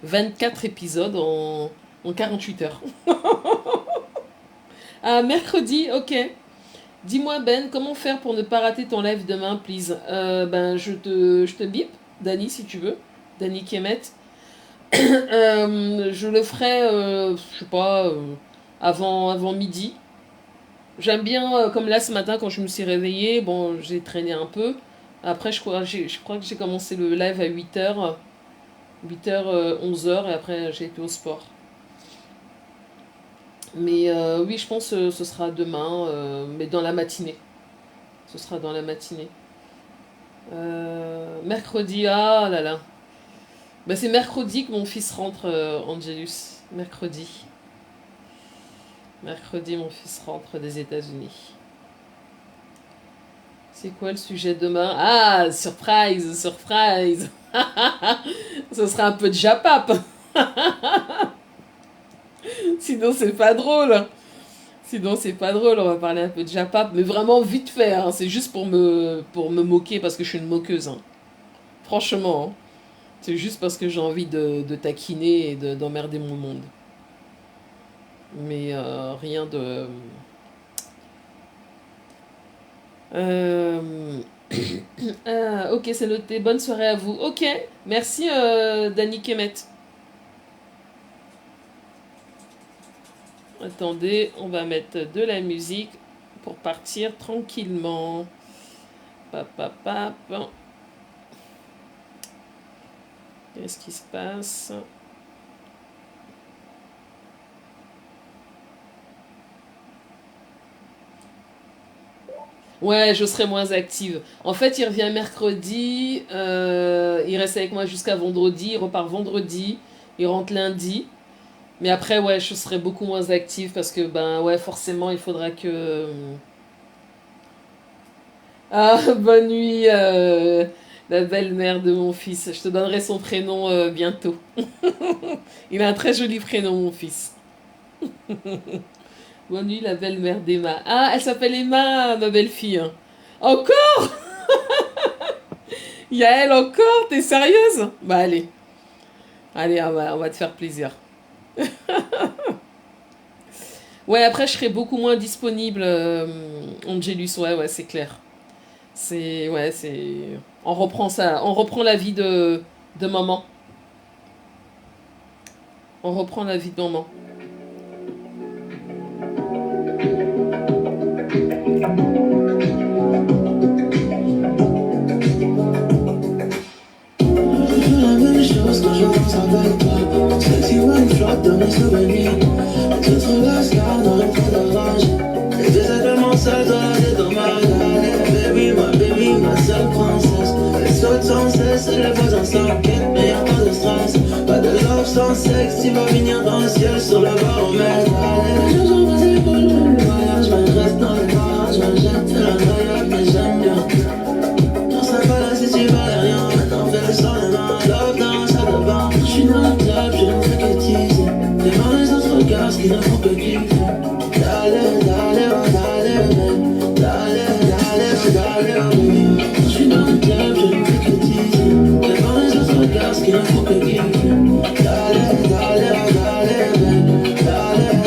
24 épisodes en 48 heures. Ah, mercredi, ok. Dis-moi Ben, comment faire pour ne pas rater ton live demain, please? Ben, je te bip, Dani, si tu veux. Dani Kemet. Je le ferai, je sais pas, avant midi. J'aime bien, comme là ce matin, quand je me suis réveillée, bon, j'ai traîné un peu. Après, je crois que j'ai commencé le live à 8 heures, 8 heures, 11 heures, et après j'ai été au sport. Mais oui, je pense que ce sera demain, mais dans la matinée. Ce sera dans la matinée. Mercredi, ah là là. Bah, c'est mercredi que mon fils rentre, Angelus. Mercredi. Mercredi, mon fils rentre des États-Unis. C'est quoi le sujet demain? Ah, surprise, surprise. Ce sera un peu de japap. Sinon, c'est pas drôle. Sinon, c'est pas drôle. On va parler un peu de japap, mais vraiment vite fait, hein. C'est juste pour me moquer parce que je suis une moqueuse, hein. Franchement, hein. C'est juste parce que j'ai envie de taquiner et d'emmerder mon monde. Mais rien de. Euh, ah, ok, c'est noté. Bonne soirée à vous. Ok, merci Dani Kemet. Attendez, on va mettre de la musique pour partir tranquillement. Pap, pap, pap. Qu'est-ce qui se passe? Ouais, je serai moins active. En fait, il revient mercredi, il reste avec moi jusqu'à vendredi, il repart vendredi, il rentre lundi. Mais après, ouais, je serai beaucoup moins active parce que, ben, ouais, forcément, il faudra que... Ah, bonne nuit, la belle-mère de mon fils. Je te donnerai son prénom bientôt. Il a un très joli prénom, mon fils. Bonne nuit, la belle-mère d'Emma. Ah, elle s'appelle Emma, ma belle-fille, hein. Encore? Yael, encore? T'es sérieuse? Bah, allez. Allez, on va te faire plaisir. Ouais, après, je serai beaucoup moins disponible, Angelus. Ouais, ouais, c'est clair. Ouais, on reprend ça. On reprend la vie de maman. On reprend la vie de maman. La même chose quand je pense avec toi. Sexy one shot dans mes souvenirs. Tout sur la star dans le fond de rage. Et deux simplement seul dans la dédommage. Baby, ma seule princesse. Elle saute sans cesse, et les voix ensemble. Mais y'a pas de stress. Pas de love sans sexe. Tu vas venir dans le ciel sur le baromètre. Allez, je joue mes épaules. Le voyage, mais je reste dans le barrage. Je jette la noyade, mais j'aime bien. Non, ça va là si tu valais rien. Maintenant, fais le sang les mains. Love dans la salle de bain. Je suis dans le club, je ne fais que teaser. Devant les autres regards, ce qui ne font que kiffer. Dale, dale, oh, dale, babe. Dale, dale, oh, dale, oh, baby. Je suis dans le club, je ne fais que teaser. Devant les autres regards, ce qui ne font que kiffer. Dale, dale, oh, dale, babe. Dale,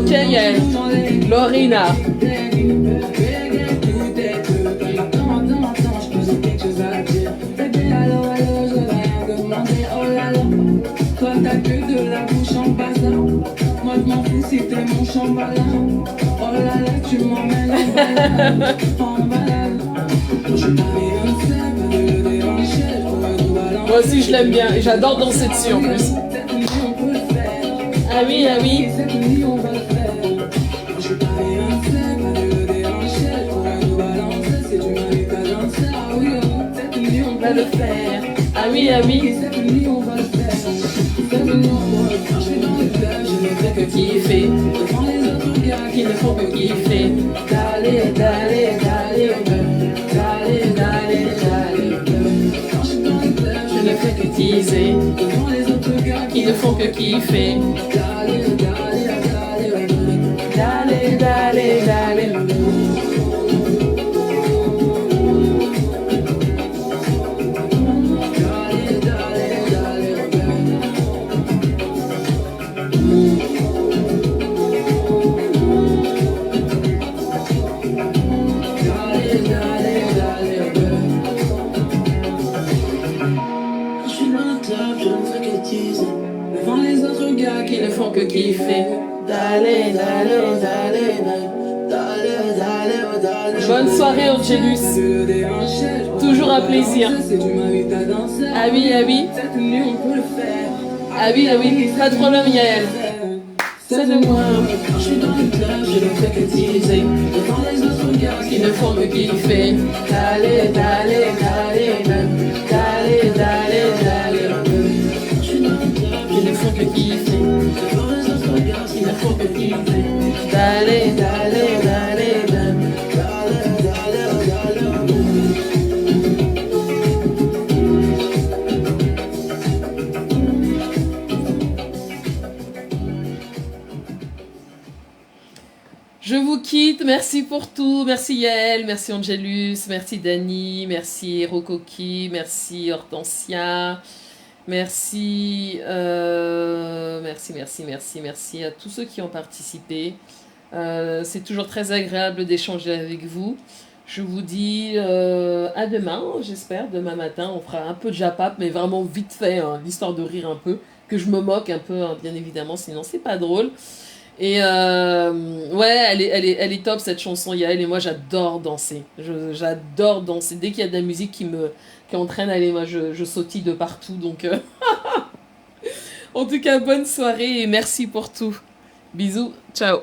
Ok, Yael. Lorena. Toi t'as que de la bouche en bazar. Moi je m'en fous si t'es mon chambala. Oh là là tu m'emmènes en balade. En balade. Je suis pas de déhancher. Moi aussi je l'aime bien et j'adore danser dessus en plus. Ah oui, ah oui. On va le faire. Ah oui, ah oui. Je ne fais que kiffer. Devant les autres gars qui ne font que kiffer. D'aller, d'aller, d'aller, d'aller, d'aller, d'aller. Je ne fais que teaser. Devant les autres gars qui ne font que kiffer. D'aller, d'aller, d'aller, d'aller, d'aller, d'aller. Qui ne font que kiffer. D'aller, d'aller, d'aller, d'aller, d'aller. Bonne soirée, Angelus. Toujours un plaisir. Ah oui, ah oui. Ah oui, ah oui. Pas de problème, Yael. C'est de moi. Je suis dans le club, je ne fais que teaser. Devant les autres gars qui ne font que kiffer. D'aller, d'aller, d'aller, d'aller, d'aller, d'aller. Qui ne font que kiffer. Devant les autres gars qui ne font que kiffer. D'aller, d'aller, d'aller, d'aller, d'aller, Je vous quitte, merci pour tout, merci Yael, merci Angelus, merci Dani, merci Rokoki, merci Hortensia. Merci à tous ceux qui ont participé. C'est toujours très agréable d'échanger avec vous. Je vous dis à demain, j'espère. Demain matin, on fera un peu de japap, mais vraiment vite fait, hein, l'histoire de rire un peu. Que je me moque un peu, hein, bien évidemment, sinon c'est pas drôle. Et ouais, elle est top cette chanson, Yael, et moi j'adore danser. J'adore danser. Dès qu'il y a de la musique qui entraîne, allez, moi je sautille de partout. Donc, en tout cas, bonne soirée et merci pour tout. Bisous, ciao.